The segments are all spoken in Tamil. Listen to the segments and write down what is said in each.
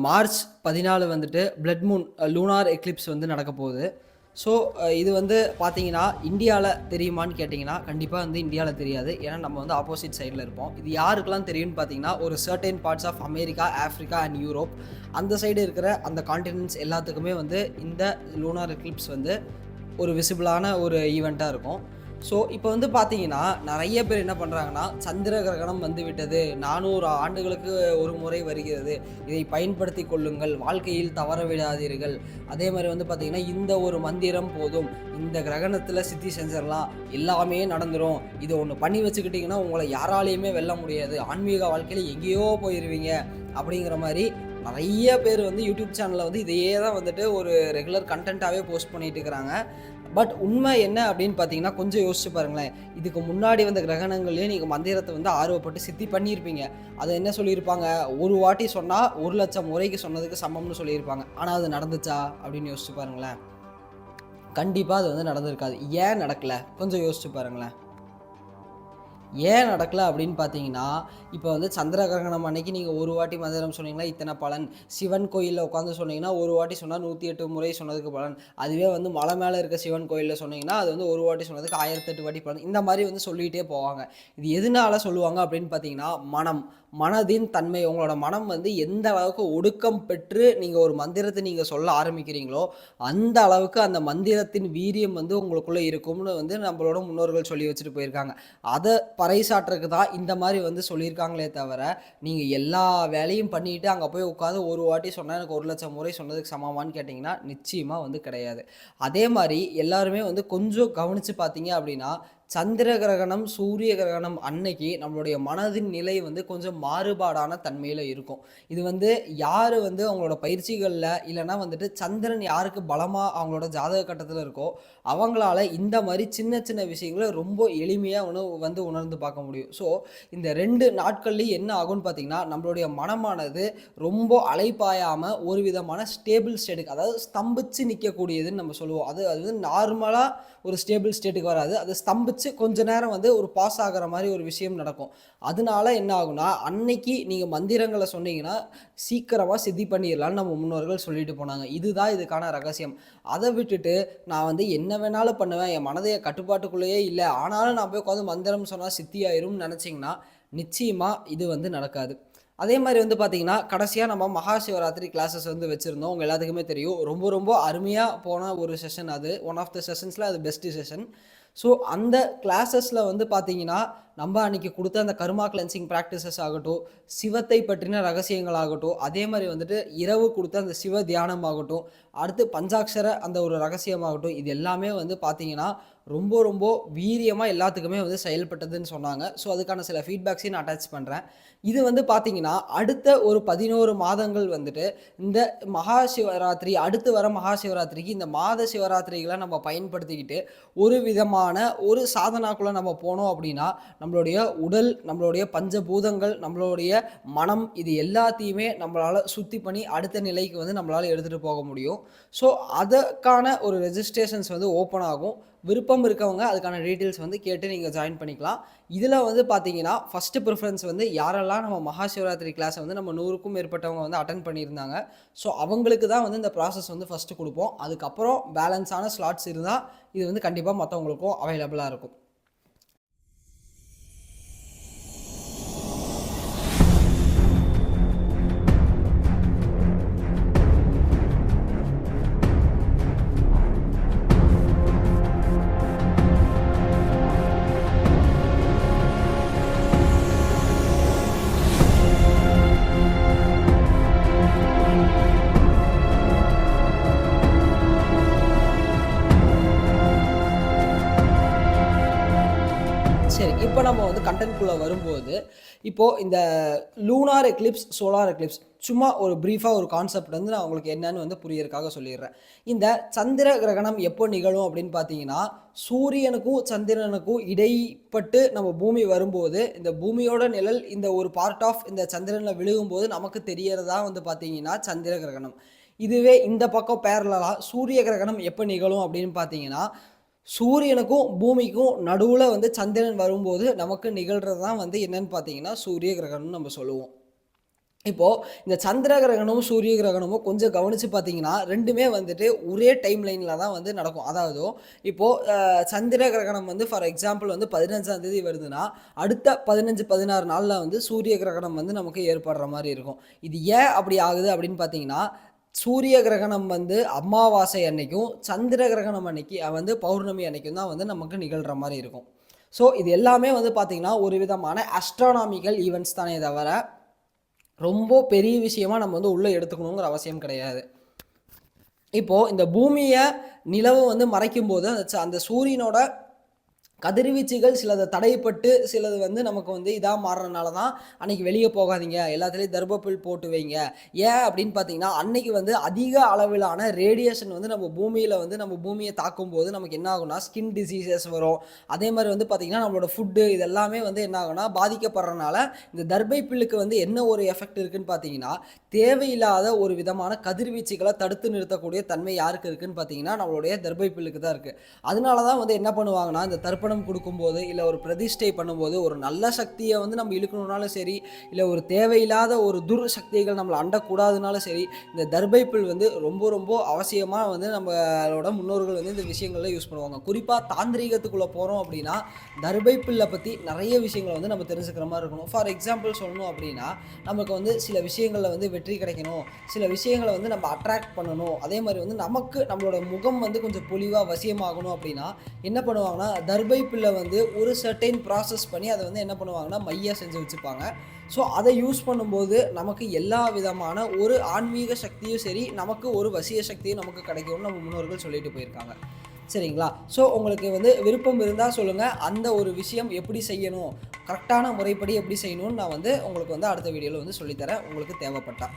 மார்ச் 14 வந்துட்டு பிளட் மூன் லூனார் எக்லிப்ஸ் வந்து நடக்க போகுது. ஸோ இது வந்து பார்த்தீங்கன்னா, இந்தியால தெரியுமான்னு கேட்டிங்கன்னா, கண்டிப்பா வந்து இந்தியால தெரியாது. ஏன்னா நம்ம வந்து ஆப்போசிட் சைட்ல இருப்போம். இது யாருக்கெல்லாம் தெரியும்னு பார்த்தீங்கன்னா, ஒரு certain parts of America, Africa and Europe அந்த சைடு இருக்கிற அந்த கான்டினென்ட்ஸ் எல்லாத்துக்குமே வந்து இந்த லூனார் எக்லிப்ஸ் வந்து ஒரு விசிபிளான ஒரு ஈவெண்ட்டா இருக்கும். ஸோ இப்போ வந்து பார்த்தீங்கன்னா, நெறைய பேர் என்ன பண்றாங்கன்னா, சந்திர கிரகணம் வந்துவிட்டது. 400 ஆண்டுகளுக்கு ஒரு முறை வருகிறது. இதை பயன்படுத்திக் கொள்ளுங்கள். வாழ்க்கையில் தவற விடாதீர்கள். அதே மாரி வந்து பார்த்தீங்கன்னா, இந்த ஒரு மந்திரம் போதும். இந்த கிரகணத்தில சித்தி செஞ்சிரலாம். எல்லாமே நடந்துரும். இத ஒண்ணு பண்ணி வச்சுக்கிட்டீங்கன்னா, உங்கள யாராலயுமே வெல்ல முடியாது. ஆன்மீக வாழ்க்கையில எங்கேயோ போயிருவீங்க. அப்படிங்கிற மாரி நெறைய பேர் வந்து யூடியூப் சேனல்ல வந்து இதையே தான் வந்துட்டு ஒரு ரெகுலர் கன்டென்ட்டாவே போஸ்ட் பண்ணிட்டு இருக்கிறாங்க. பட் உண்மை என்ன அப்படின்னு பார்த்தீங்கன்னா, கொஞ்சம் யோசிச்சு பாருங்களேன். இதுக்கு முன்னாடி வந்த கிரகணங்கள்லயே நீங்க மந்திரத்த வந்து ஆர்வப்பட்டு சித்தி பண்ணியிருப்பீங்க. அத என்ன சொல்லியிருப்பாங்க, ஒரு வாட்டி சொன்னா 1,00,000 முறைக்கு சொன்னதுக்கு சமம்னு சொல்லியிருப்பாங்க. ஆனா அது நடந்துச்சா? அப்படின்னு யோசிச்சு பாருங்களேன். கண்டிப்பா அது வந்து நடந்திருக்காது. ஏன் நடக்கல? கொஞ்சம் யோசிச்சு பாருங்களேன். ஏன் நடக்கல அப்படின்னு பார்த்தீங்கன்னா, இப்போ வந்து சந்திர கிரகணம் அன்னைக்கு நீங்க ஒரு வாட்டி மந்திரம் சொன்னீங்கன்னா, இத்தன பலன். சிவன் கோயில்ல உட்காந்து சொன்னீங்கன்னா, ஒரு வாட்டி சொன்னா 108 முறை சொன்னதுக்கு பலன். அதுவே வந்து மலை மேல இருக்க சிவன் கோயில்ல சொன்னீங்கன்னா, அது வந்து ஒரு வாட்டி சொன்னதுக்கு 1008 வாட்டி பலன். இந்த மாரி வந்து சொல்லிட்டே போவாங்க. இது எதுனால சொல்லுவாங்க அப்படின்னு பார்த்தீங்கன்னா, மனம். மனதின் தன்மை. உங்களோட மனம் வந்து எந்த அளவுக்கு ஒடுக்கம் பெற்று நீங்க ஒரு மந்திரத்த நீங்க சொல்ல ஆரம்பிக்கிறீங்களோ, அந்த அளவுக்கு அந்த மந்திரத்தின் வீரியம் வந்து உங்களுக்குள்ள இருக்கும்னு வந்து நம்மளோட முன்னோர்கள் சொல்லி வச்சுட்டு போயிருக்காங்க. அத பறைசாற்றுறதுக்கு தான் இந்த மாரி வந்து சொல்லியிருக்காங்களே தவிர, நீங்க எல்லா வேலையும் பண்ணிட்டு அங்க போய் உட்கார்ந்து ஒரு வாட்டி சொன்னா எனக்கு 1,00,000 முறை சொன்னதுக்கு சமமான்னு கேட்டீங்கன்னா, நிச்சயமா வந்து கிடையாது. அதே மாரி எல்லாருமே வந்து கொஞ்சம் கவனிச்சு பார்த்தீங்க அப்படின்னா, சந்திர கிரகணம், சூரிய கிரகணம் அன்னைக்கு நம்மளுடைய மனதின் நிலை வந்து கொஞ்சம் மாறுபாடான தன்மையில இருக்கும். இது வந்து யாரு வந்து அவங்களோட பயிற்சிகள்ல இல்லன்னா வந்துட்டு சந்திரன் யாருக்கு பலமா அவங்களோட ஜாதக கட்டத்துல இருக்கோ, அவங்களால இந்த மாரி சின்ன சின்ன விஷயங்கள ரொம்ப எளிமையா வந்து உணர்ந்து பார்க்க முடியும். ஸோ இந்த 2 நாட்கள்லயும் என்ன ஆகும்னு பார்த்தீங்கன்னா, நம்மளுடைய மனமானது ரொம்ப அலைபாயாம ஒரு விதமான ஸ்டேபிள் ஸ்டேட்டுக்கு, அதாவது ஸ்தம்பிச்சு நிக்கக்கூடியதுன்னு நம்ம சொல்லுவோம். அது அது வந்து நார்மலா ஒரு ஸ்டேபிள் ஸ்டேட்டுக்கு வராது. அது ஸ்தம்பிச்சு கொஞ்ச நேரம் வந்து ஒரு பாஸ் ஆகுற மாரி ஒரு விஷயம் நடக்கும். அதனால என்ன ஆகும்னா, அன்னைக்கு நீங்க மந்திரங்கள சொன்னீங்கன்னா, சீக்கிரமா சித்தி பண்ணிறலாம்ன்னு நம்ம முன்னோர்கள் சொல்லிட்டு போனாங்க. இதுதான் இதுக்கான ரகசியம். அத விட்டுட்டு, நான் வந்து என்ன வேணாலும் பண்ணுவேன். என் மனது என் கட்டுப்பாட்டுக்குள்ளேயே இல்ல. ஆனாலும் நான் போய் உட்காந்து மந்திரம் சொன்னா சித்தி ஆயிரும்னு நெனச்சீங்கன்னா, நிச்சயமா இது வந்து நடக்காது. அதே மாரி வந்து பார்த்தீங்கன்னா, கடைசியா நம்ம மகா சிவராத்திரி கிளாஸஸ் வந்து வச்சிருந்தோம். உங்க எல்லாத்துக்குமே தெரியும். ரொம்ப ரொம்ப அருமையா போன ஒரு செஷன் அது. ஒன் ஆஃப் த செஷன்ஸ்ல அது பெஸ்ட் செஷன். ஸோ அந்த கிளாஸஸ்ல வந்து பார்த்தீங்கன்னா, நம்ம அன்னைக்கு குடுத்த அந்த கர்மா கிளென்சிங் பிராக்டிசஸ் ஆகட்டும், சிவத்தை பற்றின ரகசியங்கள் ஆகட்டும், அதே மாரி வந்துட்டு இரவு குடுத்த அந்த சிவ தியானம் ஆகட்டும், அடுத்து பஞ்சாக்ஷர அந்த ஒரு ரகசியமாகட்டும், இது எல்லாமே வந்து பார்த்தீங்கன்னா, ரொம்ப ரொம்ப வீரியமா எல்லாத்துக்குமே வந்து செயல்பட்டதுன்னு சொன்னாங்க. ஸோ அதுக்கான சில ஃபீட்பேக்ஸையும் நான் அட்டாச் பண்றேன். இது வந்து பார்த்தீங்கன்னா, அடுத்த ஒரு 11 மாதங்கள் வந்துட்டு இந்த மகா சிவராத்திரி அடுத்து வர மகா சிவராத்திரிக்கு இந்த மாத சிவராத்திரிகள நம்ம பயன்படுத்திக்கிட்டு, ஒரு விதமான ஒரு சாதனாக்குள்ள நம்ம போனோம் அப்படின்னா, நம்மளுடைய உடல், நம்மளுடைய பஞ்சபூதங்கள், நம்மளுடைய மனம் இது எல்லாத்தையுமே நம்மளால சுத்தி பண்ணி அடுத்த நிலைக்கு வந்து நம்மளால எடுத்துட்டு போக முடியும். ஸோ அதற்கான ஒரு ரெஜிஸ்ட்ரேஷன்ஸ் வந்து ஓப்பன் ஆகும். விருப்பம் இருக்கவங்க அதுக்கான டீட்டெயில்ஸ் வந்து கேட்டு நீங்க ஜாயின் பண்ணிக்கலாம். இதுல வந்து பார்த்தீங்கன்னா, ஃபர்ஸ்ட் பிரிஃபரன்ஸ் வந்து யாரெல்லாம் நம்ம மகா சிவராத்திரி கிளாஸ வந்து நம்ம 100க்கும் மேற்பட்டவங்க வந்து அட்டெண்ட் பண்ணியிருந்தாங்க. ஸோ அவங்களுக்கு தான் வந்து இந்த ப்ராசஸ் வந்து ஃபர்ஸ்ட் குடுப்போம். அதுக்கப்புறம் பேலன்ஸான ஸ்லாட்ஸ் இருந்தா, இது வந்து கண்டிப்பா மத்தவங்களுக்கும் அவைலபிளா இருக்கும். சரி. இப்ப நம்ம வந்து கன்டென்ட்குள்ள வரும்போது, இப்போ இந்த லூனார் எக்லிப்ஸ், சோலார் எக்லிப்ஸ் சும்மா ஒரு பிரீஃபா ஒரு கான்செப்ட் வந்து நான் உங்களுக்கு என்னன்னு வந்து புரியறதுக்காக சொல்லிர்றேன். இந்த சந்திர கிரகணம் எப்போ நிகழும் அப்படின்னு பார்த்தீங்கன்னா, சூரியனுக்கும் சந்திரனுக்கும் இடைப்பட்டு நம்ம பூமி வரும்போது, இந்த பூமியோட நிழல் இந்த ஒரு பார்ட் ஆஃப் இந்த சந்திரன்ல விழுகும்போது நமக்கு தெரியறது தான் வந்து பார்த்தீங்கன்னா சந்திர கிரகணம். இதுவே இந்த பக்கம் பேரலலா சூரிய கிரகணம் எப்ப நிகழும் அப்படின்னு பார்த்தீங்கன்னா, சூரியனுக்கும் பூமிக்கும் நடுவுல வந்து சந்திரன் வரும்போது நமக்கு நிகழ்றது தான் வந்து என்னன்னு பார்த்தீங்கன்னா, சூரிய கிரகணம்னு நம்ம சொல்லுவோம். இப்போது இந்த சந்திர கிரகணமும் சூரிய கிரகணமும் கொஞ்சம் கவனித்து பார்த்தீங்கன்னா ரெண்டுமே வந்துட்டு ஒரே டைம் லைனில் தான் வந்து நடக்கும். அதாவது இப்போது சந்திர கிரகணம் வந்து ஃபார் எக்ஸாம்பிள் வந்து 15ஆம் தேதி வருதுன்னா அடுத்த 15-16 நாளில் வந்து சூரிய கிரகணம் வந்து நமக்கு ஏற்படுற மாதிரி இருக்கும். இது ஏன் அப்படி ஆகுது அப்படின்னு பார்த்தீங்கன்னா சூரிய கிரகணம் வந்து அமாவாசை அன்னைக்கும் சந்திர கிரகணம் அன்னைக்கு வந்து பௌர்ணமி அன்னைக்கும் தான் வந்து நமக்கு நிகழ்கிற மாதிரி இருக்கும். ஸோ இது எல்லாமே வந்து பார்த்திங்கன்னா ஒரு விதமான அஸ்ட்ரானாமிக்கல் ஈவெண்ட்ஸ் தானே தவிர ரொம்ப பெரிய விஷயமா நம்ம வந்து உள்ளே எடுத்துக்கணுங்கிற அவசியம் கிடையாது. இப்போது இந்த பூமியை நிலவு வந்து மறைக்கும் போது அந்த சூரியனோட கதிர்வீச்சுகள் சிலது தடைப்பட்டு சிலது வந்து நமக்கு வந்து இதாக மாறுறதுனால தான் அன்றைக்கி வெளியே போகாதீங்க, எல்லாத்துலேயும் தர்பப்புல் போட்டு வைங்க. ஏன் அப்படின்னு பார்த்தீங்கன்னா அன்னைக்கு வந்து அதிக அளவிலான ரேடியேஷன் வந்து நம்ம பூமியை தாக்கும் போது நமக்கு என்ன ஆகும்னா ஸ்கின் டிசீசஸ் வரும். அதே மாதிரி வந்து பார்த்திங்கன்னா நம்மளோட ஃபுட்டு இதெல்லாமே வந்து என்ன ஆகும்னா பாதிக்கப்படுறதுனால இந்த தர்பை புல்லுக்கு வந்து என்ன ஒரு எஃபெக்ட் இருக்குதுன்னு பார்த்தீங்கன்னா தேவையில்லாத ஒரு விதமான கதிர்வீச்சுகளை தடுத்து நிறுத்தக்கூடிய தன்மை யாருக்கு இருக்குதுன்னு பார்த்தீங்கன்னா நம்மளுடைய தர்பை புல்லுக்கு தான் இருக்குது. அதனால தான் வந்து என்ன பண்ணுவாங்கன்னா இந்த தர்ப்பணம் கொடுக்கும்போது இல்லை ஒரு பிரதிஷ்டை பண்ணும்போது ஒரு நல்ல சக்தியை வந்து நம்ம இழுக்கணுன்னாலும் சரி, இல்லை ஒரு தேவையில்லாத ஒரு துர் சக்திகள் நம்மளை அண்டக்கூடாதுனாலும் சரி, இந்த தர்பை புல் வந்து ரொம்ப ரொம்ப அவசியமாக வந்து நம்மளோட முன்னோர்கள் வந்து இந்த விஷயங்களில் யூஸ் பண்ணுவாங்க. குறிப்பாக தாந்திரீகத்துக்குள்ளே போகிறோம் அப்படின்னா தர்பை புல்லை பற்றி நிறைய விஷயங்களை வந்து நம்ம தெரிஞ்சுக்கிற மாதிரி இருக்கணும். ஃபார் எக்ஸாம்பிள் சொல்லணும் அப்படின்னா நமக்கு வந்து சில விஷயங்களில் வந்து வெற்றி கிடைக்கணும், சில விஷயங்களை வந்து நம்ம அட்ராக்ட் பண்ணணும், அதே மாதிரி வந்து நமக்கு நம்மளோட முகம் வந்து கொஞ்சம் பொலிவாக வசியமாகணும் அப்படின்னா என்ன பண்ணுவாங்கன்னா தர்பை புல்லை வந்து ஒரு சர்டைன் ப்ராசஸ் பண்ணி அதை வந்து என்ன பண்ணுவாங்கன்னா மையாக செஞ்சு வச்சுப்பாங்க. ஸோ அதை யூஸ் பண்ணும்போது நமக்கு எல்லா விதமான ஒரு ஆன்மீக சக்தியும் சரி, நமக்கு ஒரு வசிய சக்தியும் நமக்கு கிடைக்கும்னு நம்ம முன்னோர்கள் சொல்லிட்டு போயிருக்காங்க. சரிங்களா? ஸோ உங்களுக்கு வந்து விருப்பம் இருந்தால் சொல்லுங்கள், அந்த ஒரு விஷயம் எப்படி செய்யணும், கரெக்டான முறைப்படி எப்படி செய்யணும்னு நான் வந்து உங்களுக்கு வந்து அடுத்த வீடியோவில் வந்து சொல்லித்தரேன் உங்களுக்கு தேவைப்பட்டா.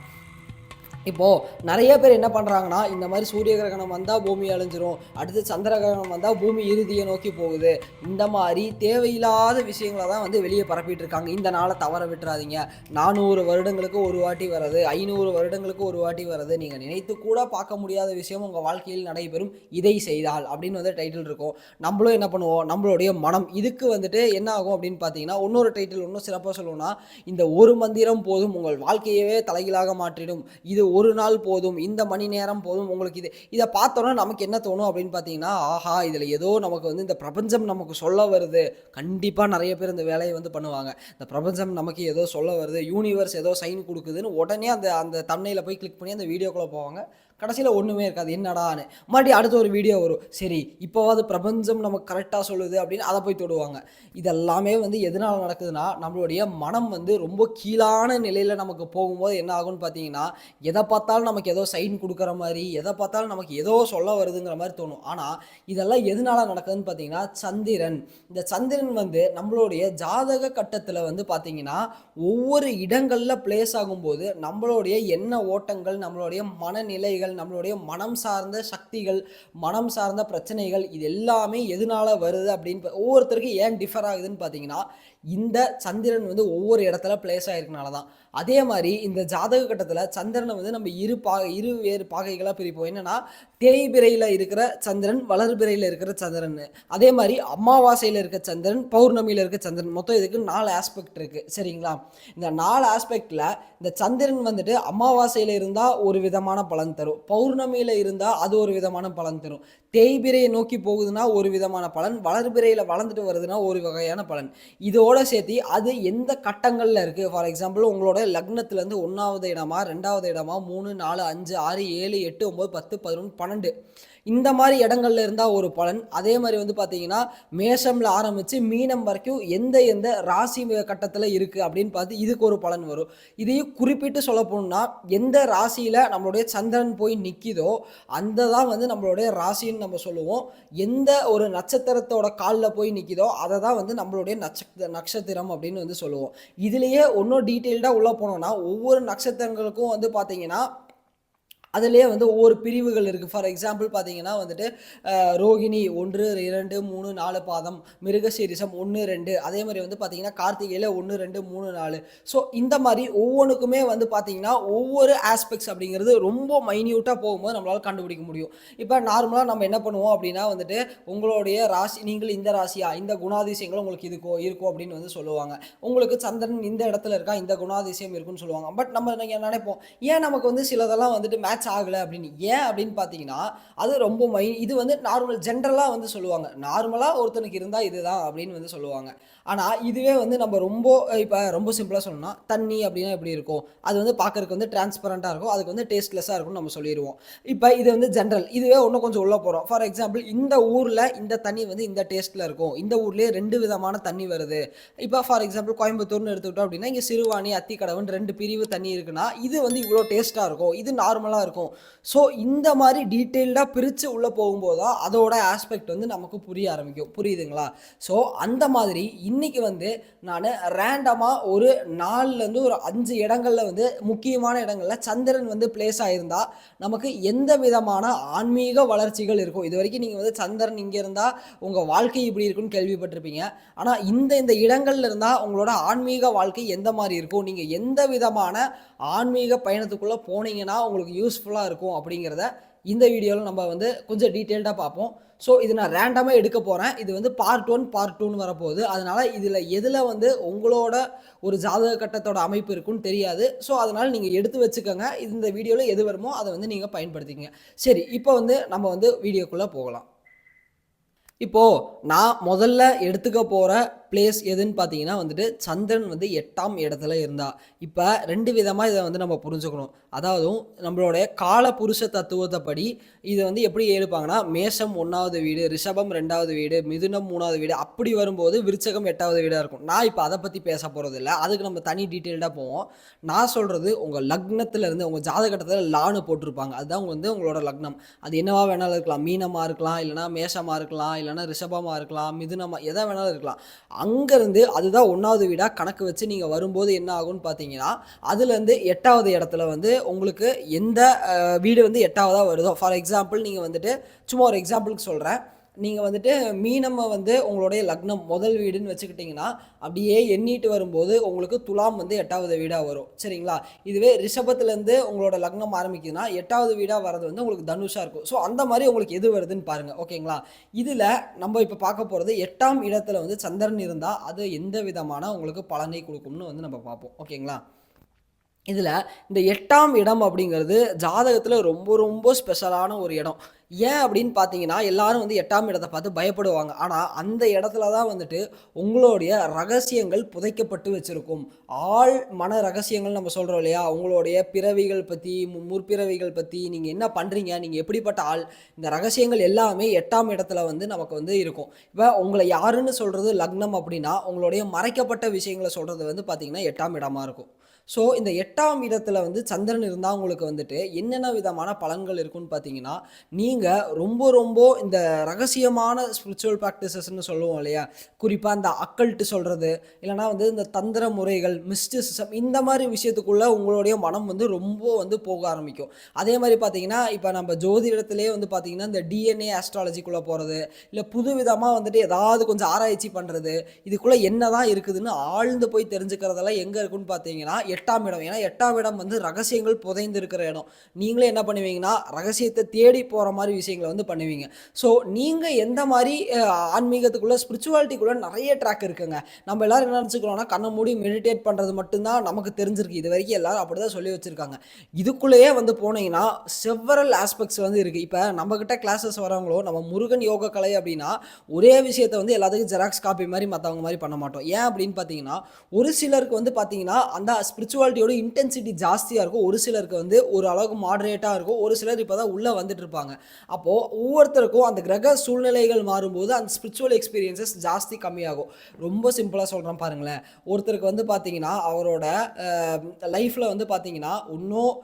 இப்போது நிறைய பேர் என்ன பண்ணுறாங்கன்னா இந்த மாதிரி சூரிய கிரகணம் வந்தால் பூமி அழிஞ்சிரும், அடுத்து சந்திர கிரகணம் வந்தால் பூமி இறுதியை நோக்கி போகுது, இந்த மாதிரி தேவையில்லாத விஷயங்களை தான் வந்து வெளியே பரப்பிட்டு இருக்காங்க. இந்த நாளை தவற விட்டுறாதீங்க, 400 வருடங்களுக்கு ஒரு வாட்டி வர்றது, 500 வருடங்களுக்கு ஒரு வாட்டி வர்றது, நீங்கள் நினைத்து கூட பார்க்க முடியாத விஷயம் உங்கள் வாழ்க்கையில் நடைபெறும், இதை செய்தால் அப்படின்னு வந்து டைட்டில் இருக்கும். நம்மளும் என்ன பண்ணுவோம், நம்மளுடைய மனம் இதுக்கு வந்துட்டு என்ன ஆகும் அப்படின்னு பார்த்தீங்கன்னா இன்னொரு டைட்டில் இன்னும் சிறப்பாக சொல்லணும்னா இந்த ஒரு மந்திரம் போதும் உங்கள் வாழ்க்கையவே தலைகீழாக மாற்றிடும், இது ஒரு நாள் போதும், இந்த மணி நேரம் போதும் உங்களுக்கு. இதை பார்த்தோன்னா நமக்கு என்ன தோணும் அப்படின்னு பார்த்தீங்கன்னா ஆஹா இதில் ஏதோ நமக்கு வந்து இந்த பிரபஞ்சம் நமக்கு சொல்ல வருது. கண்டிப்பாக நிறைய பேர் இந்த வேலையை வந்து பண்ணுவாங்க. இந்த பிரபஞ்சம் நமக்கு ஏதோ சொல்ல வருது, யூனிவர்ஸ் ஏதோ சைன் கொடுக்குதுன்னு உடனே அந்த தம்ப்நெயிலை போய் கிளிக் பண்ணி அந்த வீடியோக்குள்ளே போவாங்க. கடைசியில் ஒன்றுமே இருக்காது, என்னடான்னு மறுபடியும் அடுத்த ஒரு வீடியோ வரும். சரி இப்போவாது பிரபஞ்சம் நமக்கு கரெக்டாக சொல்லுது அப்படின்னு அதை போய் தொடுவாங்க. இதெல்லாமே வந்து எதனால் நடக்குதுன்னா நம்மளுடைய மனம் வந்து ரொம்ப கீழான நிலையில் நமக்கு போகும்போது என்ன ஆகும்னு பார்த்தீங்கன்னா எதை பார்த்தாலும் நமக்கு ஏதோ சைன் கொடுக்குற மாதிரி, எதை பார்த்தாலும் நமக்கு ஏதோ சொல்ல வருதுங்கிற மாதிரி தோணும். ஆனால் இதெல்லாம் எதனால் நடக்குதுன்னு பார்த்தீங்கன்னா சந்திரன், இந்த சந்திரன் வந்து நம்மளுடைய ஜாதக கட்டத்தில் வந்து பார்த்தீங்கன்னா ஒவ்வொரு இடங்களில் பிளேஸ் ஆகும்போது நம்மளுடைய எண்ண ஓட்டங்கள், நம்மளுடைய மனநிலைகள், நம்மளுடைய மனம் சார்ந்த சக்திகள், மனம் சார்ந்த பிரச்சனைகள் இது எல்லாமே எதனால வருது அப்படின்னு ஒவ்வொருத்தருக்கும் ஏன் டிஃபர் ஆகுதுன்னு பார்த்தீங்கன்னா இந்த சந்திரன் வந்து ஒவ்வொரு இடத்துல பிளேஸ் ஆகிருக்கனால தான். அதே மாதிரி இந்த ஜாதக கட்டத்தில் சந்திரனை வந்து நம்ம இரு வேறு பாகைகளாக பிரிப்போம். என்னென்னா தேய்பிரையில் இருக்கிற சந்திரன், வளர்பிரையில் இருக்கிற சந்திரன், அதே மாதிரி அமாவாசையில் இருக்க சந்திரன், பௌர்ணமியில் இருக்க சந்திரன், மொத்தம் இதுக்கு 4 ஆஸ்பெக்ட் இருக்குது. சரிங்களா? இந்த 4 ஆஸ்பெக்டில் இந்த சந்திரன் வந்துட்டு அமாவாசையில் இருந்தால் ஒரு விதமான பலன் தரும், பௌர்ணமியில் இருந்தால் அது ஒரு விதமான பலன் தரும், தேய்பிரையை நோக்கி போகுதுன்னா ஒரு விதமான பலன், வளர்பிரையில் வளர்ந்துட்டு வருதுன்னா ஒரு வகையான பலன். இதோட சேர்த்து அது எந்த கட்டங்களில் இருக்குது, ஃபார் எக்ஸாம்பிள் உங்களோட லக்னத்துலேருந்து 1வது இடமா, 2வது இடமா, 3, 4, 5, 6, 7, 8, 9, 10, 11, 12 இந்த மாதிரி இடங்கள்ல இருந்தால் ஒரு பலன். அதே மாதிரி வந்து பார்த்தீங்கன்னா மேஷமில் ஆரம்பித்து மீனம் வரைக்கும் எந்த ராசி கட்டத்தில் இருக்குது அப்படின்னு பார்த்து இதுக்கு ஒரு பலன் வரும். இதையும் குறிப்பிட்டு சொல்ல போனோம்னா எந்த ராசியில் நம்மளுடைய சந்திரன் போய் நிற்கிதோ அந்த தான் வந்து நம்மளுடைய ராசின்னு நம்ம சொல்லுவோம். எந்த ஒரு நட்சத்திரத்தோட காலில் போய் நிற்கிதோ அதை தான் வந்து நம்மளுடைய நட்சத்திரம் அப்படின்னு வந்து சொல்லுவோம். இதுலேயே இன்னும் டீட்டெயில்டாக உள்ளே போனோம்னா ஒவ்வொரு நட்சத்திரங்களுக்கும் வந்து பார்த்தீங்கன்னா அதிலேயே வந்து ஒவ்வொரு பிரிவுகள் இருக்குது. ஃபார் எக்ஸாம்பிள் பார்த்தீங்கன்னா வந்துட்டு ரோகிணி 1, 2, 3, 4 பாதம், மிருகசீரிஷம் 1, 2, அதே மாதிரி வந்து பார்த்தீங்கன்னா கார்த்திகையில் 1, 2, 3, 4. ஸோ இந்த மாதிரி ஒவ்வொன்றுக்குமே வந்து பார்த்தீங்கன்னா ஒவ்வொரு ஆஸ்பெக்ட்ஸ் அப்படிங்கிறது ரொம்ப மைன்யூட்டாக போகும்போது நம்மளால் கண்டுபிடிக்க முடியும். இப்போ நார்மலாக நம்ம என்ன பண்ணுவோம் அப்படின்னா வந்துட்டு உங்களுடைய ராசி, நீங்கள் இந்த ராசியா, இந்த குணாதிசயங்கள் உங்களுக்கு இருக்கும் அப்படின்னு வந்து சொல்லுவாங்க. உங்களுக்கு சந்திரன் இந்த இடத்துல இருக்கா, இந்த குணாதிசயம் இருக்குன்னு சொல்லுவாங்க. பட் நம்ம நீங்கள் நினைப்போம், ஏன் நமக்கு வந்து சிலதெல்லாம் வந்துட்டு மேட்ச் ஆகலை அப்படின்னு. ஏன் அப்படின்னு பார்த்தீங்கன்னா அது ரொம்ப இது வந்து நார்மல் ஜென்ரலாக வந்து சொல்லுவாங்க. நார்மலாக ஒருத்தனுக்கு இருந்தால் இதுதான் அப்படின்னு வந்து சொல்லுவாங்க. ஆனால் இதுவே வந்து நம்ம ரொம்ப இப்போ ரொம்ப சிம்பிளாக சொல்லணும்னா தண்ணி அப்படின்னா எப்படி இருக்கும், அது வந்து பார்க்கறதுக்கு வந்து டிரான்ஸ்பரண்ட்டாக இருக்கும், அதுக்கு வந்து டேஸ்ட்லெஸ்ஸாக இருக்கும்னு நம்ம சொல்லிடுவோம். இப்போ இது வந்து ஜென்ரல். இதுவே இன்னும் கொஞ்சம் உள்ளே போகிறோம். ஃபார் எக்ஸாம்பிள் இந்த ஊரில் இந்த தண்ணி வந்து இந்த டேஸ்ட்டில் இருக்கும், இந்த ஊர்லேயே 2 விதமான தண்ணி வருது. இப்போ ஃபார் எக்ஸாம்பிள் கோயம்புத்தூர்னு எடுத்துக்கிட்டோம் அப்படின்னா இங்கே சிறுவாணி அத்திக்கடவுன்னு 2 பிரிவு தண்ணி இருக்குன்னா இது வந்து இவ்வளோ டேஸ்ட்டாக இருக்கும், இது நார்மலாக இருக்கும். ஸோ இந்த மாதிரி டீட்டெயில்டாக பிரித்து உள்ளே போகும்போது தான் அதோட ஆஸ்பெக்ட் வந்து நமக்கு புரிய ஆரம்பிக்கும். புரியுதுங்களா? ஸோ அந்த மாதிரி இன்றைக்கி வந்து நான் ரேண்டமாக ஒரு 4லேருந்து ஒரு 5 இடங்களில் வந்து முக்கியமான இடங்களில் சந்திரன் வந்து பிளேஸ் ஆகியிருந்தால் நமக்கு எந்த விதமான ஆன்மீக வளர்ச்சிகள் இருக்கும். இது வரைக்கும் நீங்கள் வந்து சந்திரன் இங்கே இருந்தால் உங்கள் வாழ்க்கை இப்படி இருக்குன்னு கேள்விப்பட்டிருப்பீங்க. ஆனால் இந்த இடங்கள்ல இருந்தால் உங்களோட ஆன்மீக வாழ்க்கை எந்த மாதிரி இருக்கும், நீங்கள் எந்த விதமான ஆன்மீக பயணத்துக்குள்ளே போனீங்கன்னா உங்களுக்கு யூஸ்ஃபுல்லாக இருக்கும் அப்படிங்கிறத இந்த வீடியோவில் நம்ம வந்து கொஞ்சம் டீட்டெயில்டாக பார்ப்போம். ஸோ இது நான் ரேண்டமாக எடுக்க போகிறேன். இது வந்து பார்ட் 1 பார்ட் 2ன்னு வரப்போகுது. அதனால் இதில் எதில் வந்து உங்களோட ஒரு ஜாதக கட்டத்தோட அமைப்பு இருக்குன்னு தெரியாது. ஸோ அதனால் நீங்கள் எடுத்து வச்சுக்கோங்க. இந்த வீடியோவில் எது வருமோ அதை வந்து நீங்கள் பயன்படுத்திக்கங்க. சரி, இப்போ வந்து நம்ம வந்து வீடியோக்குள்ளே போகலாம். இப்போது நான் முதல்ல எடுத்துக்க போகிற பிளேஸ் எதுன்னு பார்த்தீங்கன்னா வந்துட்டு சந்திரன் வந்து 8ஆம் இடத்துல இருந்தா. இப்போ 2 விதமாக இதை வந்து நம்ம புரிஞ்சுக்கணும். அதாவது நம்மளுடைய கால புருஷ தத்துவத்தைப்படி இதை வந்து எப்படி எடுப்பாங்கன்னா மேஷம் 1வது வீடு, ரிஷபம் 2வது வீடு, மிதுனம் 3வது வீடு, அப்படி வரும்போது விருச்சகம் 8வது வீடாக இருக்கும். நான் இப்போ அதை பற்றி பேச போகிறது இல்லை, அதுக்கு நம்ம தனி டீட்டெயில்டாக போவோம். நான் சொல்கிறது உங்கள் லக்னத்திலேருந்து உங்கள் ஜாதகட்டத்தில் லான்னு போட்டிருப்பாங்க, அதுதான் வந்து உங்களோட லக்னம். அது என்னவா வேணாலும் இருக்கலாம், மீனமாக இருக்கலாம், இல்லைனா மேஷமாக இருக்கலாம், இல்லைனா ரிஷபமாக இருக்கலாம், மிதுனமாக எதை வேணாலும் இருக்கலாம். அங்கேருந்து அதுதான் 1வது வீடாக கணக்கு வச்சு நீங்கள் வரும்போது என்ன ஆகும்னு பார்த்தீங்கன்னா அதுலேருந்து 8வது இடத்துல வந்து உங்களுக்கு எந்த வீடு வந்து 8வதாக வருதோ, ஃபார் எக்ஸாம்பிள் நீங்கள் வந்துட்டு சும்மா ஒரு எக்ஸாம்பிளுக்கு சொல்கிறேன், நீங்கள் வந்துட்டு மீனம்மை வந்து உங்களுடைய லக்னம் முதல் வீடுன்னு வச்சுக்கிட்டிங்கன்னா அப்படியே எண்ணிட்டு வரும்போது உங்களுக்கு துலாம் வந்து 8வது வீடாக வரும். சரிங்களா? இதுவே ரிஷபத்துலேருந்து உங்களோட லக்னம் ஆரம்பிக்குதுன்னா 8வது வீடாக வரது வந்து உங்களுக்கு தனுஷாக இருக்கும். ஸோ அந்த மாதிரி உங்களுக்கு எது வருதுன்னு பாருங்கள். ஓகேங்களா? இதில் நம்ம இப்போ பார்க்க போகிறது 8ஆம் இடத்துல வந்து சந்திரன் இருந்தால் அது எந்த விதமான உங்களுக்கு பலனை கொடுக்கும்னு வந்து நம்ம பார்ப்போம். ஓகேங்களா? இதில் இந்த 8ஆம் இடம் அப்படிங்கிறது ஜாதகத்தில் ரொம்ப ரொம்ப ஸ்பெஷலான ஒரு இடம். ஏன் அப்படின்னு பார்த்தீங்கன்னா எல்லாரும் வந்து 8ஆம் இடத்தை பார்த்து பயப்படுவாங்க. ஆனால் அந்த இடத்துல தான் வந்துட்டு உங்களுடைய ரகசியங்கள் புதைக்கப்பட்டு வச்சுருக்கும். ஆள் மன ரகசியங்கள் நம்ம சொல்கிறோம் இல்லையா, உங்களுடைய பிறவிகள் பற்றி, முற்பிறவிகள் பற்றி, நீங்கள் என்ன பண்ணுறீங்க, நீங்கள் எப்படிப்பட்ட ஆள், இந்த ரகசியங்கள் எல்லாமே 8ஆம் இடத்துல வந்து நமக்கு வந்து இருக்கும். இப்போ உங்களை யாருன்னு சொல்கிறது லக்னம் அப்படின்னா உங்களுடைய மறைக்கப்பட்ட விஷயங்களை சொல்கிறது வந்து பார்த்திங்கன்னா 8ஆம் இடமா இருக்கும். ஸோ இந்த 8ஆம் இடத்துல வந்து சந்திரன் இருந்தால் உங்களுக்கு வந்துட்டு என்னென்ன விதமான பலன்கள் இருக்குன்னு பார்த்தீங்கன்னா நீங்கள் ரொம்ப ரொம்ப இந்த ரகசியமான ஸ்பிரிச்சுவல் ப்ராக்டிசஸ்ன்னு சொல்லுவோம் இல்லையா, குறிப்பாக இந்த அக்கல்ட்டு சொல்கிறது, இல்லைனா வந்து இந்த தந்திர முறைகள், மிஸ்டிசிசம், இந்த மாதிரி விஷயத்துக்குள்ளே உங்களுடைய மனம் வந்து ரொம்ப வந்து போக ஆரம்பிக்கும். அதே மாதிரி பார்த்தீங்கன்னா இப்போ நம்ம ஜோதிடத்திலே வந்து பார்த்திங்கன்னா இந்த டிஎன்ஏ ஆஸ்ட்ராலஜிக்குள்ளே போகிறது, இல்லை புது விதமாக வந்துட்டு ஏதாவது கொஞ்சம் ஆராய்ச்சி பண்ணுறது, இதுக்குள்ளே என்ன தான் இருக்குதுன்னு ஆழ்ந்து போய் தெரிஞ்சுக்கிறதெல்லாம் எங்கே இருக்குன்னு பார்த்தீங்கன்னா 8ஆம் இடம். ஏன்னா 8ஆம் இடம் வந்து ரகசியங்கள் புதைந்து இருக்கிற இடம். நீங்களே என்ன பண்ணுவீங்கன்னா ரகசியத்தை தேடி போகிற மாதிரி விஷயங்களை வந்து பண்ணுவீங்க. ஸோ நீங்கள் எந்த மாதிரி ஆன்மீகத்துக்குள்ளே ஸ்பிரிச்சுவாலிட்டிக்குள்ளே நிறைய ட்ராக் இருக்குங்க. நம்ம எல்லோரும் என்ன நினச்சிக்கிறோம்னா கண்ணை மூடி மெடிடேட் பண்ணுறது மட்டும்தான் நமக்கு தெரிஞ்சிருக்கு. இது வரைக்கும் எல்லோரும் அப்படி தான் சொல்லி வச்சுருக்காங்க. இதுக்குள்ளேயே வந்து போனீங்கன்னா செவரல் ஆஸ்பெக்ட்ஸ் வந்து இருக்குது. இப்போ நம்மக்கிட்ட கிளாஸஸ் வரவங்களோ நம்ம முருகன் யோக கலை அப்படின்னா ஒரே விஷயத்தை வந்து எல்லாத்துக்கும் ஜெராக்ஸ் காப்பி மாதிரி மற்றவங்க மாதிரி பண்ண மாட்டோம். ஏன் அப்படின்னு பார்த்தீங்கன்னா ஒரு சிலருக்கு வந்து பார்த்தீங்கன்னா அந்த ஸ்பிரிச்சுவாலிட்டியோட இன்டென்சிட்டி ஜாஸ்தியாக இருக்கும், ஒரு சிலருக்கு வந்து ஒரு அளவுக்கு மாடரேட்டாக இருக்கும், ஒரு சிலர் இப்போ தான் உள்ளே வந்துட்டு இருப்பாங்க. அப்போது ஒவ்வொருத்தருக்கும் அந்த கிரக சூழ்நிலைகள் மாறும்போது அந்த ஸ்பிரிச்சுவல் எக்ஸ்பீரியன்சஸ் ஜாஸ்தி கம்மியாகும். ரொம்ப சிம்பிளாக சொல்கிறேன் பாருங்களேன். ஒருத்தருக்கு வந்து பார்த்தீங்கன்னா அவரோட லைஃப்பில் வந்து பார்த்தீங்கன்னா இன்னும்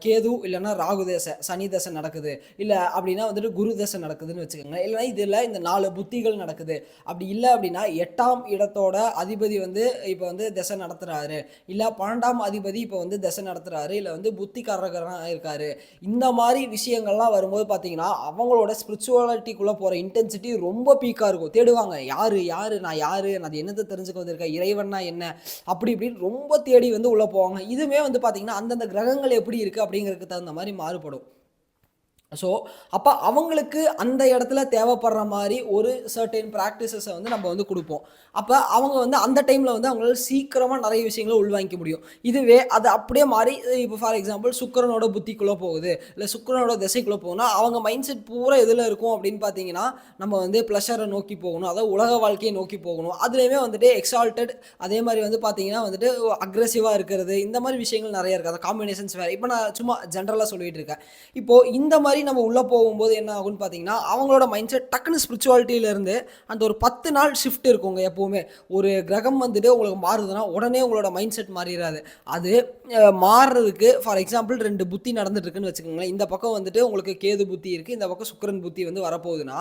கேது இல்லைன்னா ராகு தசை சனி தசை நடக்குது, இல்லை அப்படின்னா வந்துட்டு குரு தசை நடக்குதுன்னு வச்சுக்கோங்க, இல்லைன்னா இதில் இந்த 4 புத்திகள் நடக்குது, அப்படி இல்லை அப்படின்னா 8ஆம் இடத்தோட அதிபதி வந்து இப்போ வந்து தசை நடத்துகிறாரு, இல்லை 12ஆம் அதிபதி இப்போ வந்து தசை நடத்துகிறாரு, இல்லை வந்து புத்திகாரகராக இருக்காரு, இந்த மாதிரி விஷயங்கள்லாம் வரும்போது பார்த்தீங்கன்னா அவங்களோட ஸ்பிரிச்சுவாலிட்டிக்குள்ளே போகிற இன்டென்சிட்டி ரொம்ப பீக்காக இருக்கும். தேடுவாங்க, யார் யார் நான் யார், நான் அது என்னத்தை தெரிஞ்சுக்க வந்திருக்கேன், இறைவன்னா என்ன, அப்படி இப்படின்னு ரொம்ப தேடி வந்து உள்ளே போவாங்க. இதுவுமே வந்து பார்த்தீங்கன்னா அந்தந்த கிரகங்கள் எப்படி இருக்குது அப்படிங்கிறதுக்கு தகுந்த மாதிரி மாறுபடும். ஸோ அப்போ அவங்களுக்கு அந்த இடத்துல தேவைப்படுற மாதிரி ஒரு சர்டைன் ப்ராக்டிசஸை வந்து நம்ம வந்து கொடுப்போம். அப்போ அவங்க வந்து அந்த டைமில் வந்து அவங்களால சீக்கிரமாக நிறைய விஷயங்களை உள்வாங்கிக்க முடியும். இதுவே அது அப்படியே மாறி இப்போ ஃபார் எக்ஸாம்பிள் சுக்கிரனோட புத்திக்குள்ளே போகுது, இல்லை சுக்கிரனோட திசைக்குள்ளே போகுதுன்னா அவங்க மைண்ட் செட் பூரா எதில் இருக்கும் அப்படின்னு பார்த்தீங்கன்னா நம்ம வந்து ப்ளஷரை நோக்கி போகணும், அதாவது உலக வாழ்க்கையை நோக்கி போகணும். அதுலேயுமே வந்துட்டு எக்ஸால்டட், அதே மாதிரி வந்து பார்த்தீங்கன்னா வந்துட்டு அக்ரெசிவாக இருக்கிறது, இந்த மாதிரி விஷயங்கள் நிறைய இருக்குது. அந்த காம்பினேஷன்ஸ் வேறு. இப்போ நான் சும்மா ஜென்ரலாக சொல்லிட்டு இருக்கேன். இப்போது இந்த மாதிரி நம்ம உள்ளே போகும்போது என்ன ஆகும்னு பார்த்தீங்கன்னா அவங்களோட மைண்ட் செட் டக்குன்னு ஸ்பிரிச்சுவாலிட்டியிலேருந்து அந்த ஒரு 10 நாள் ஷிஃப்ட் இருக்குங்க. எப்போவுமே ஒரு கிரகம் வந்துட்டு உங்களுக்கு மாறுதுன்னா உடனே உங்களோட மைண்ட் செட் மாறிடாது. அது மாறுறதுக்கு ஃபார் எக்ஸாம்பிள் 2 புத்தி நடந்துட்டு இருக்குன்னு வச்சுக்கோங்களேன். இந்த பக்கம் வந்துட்டு உங்களுக்கு கேது புத்தி இருக்குது, இந்த பக்கம் சுக்கிரன் புத்தி வந்து வரப்போகுதுன்னா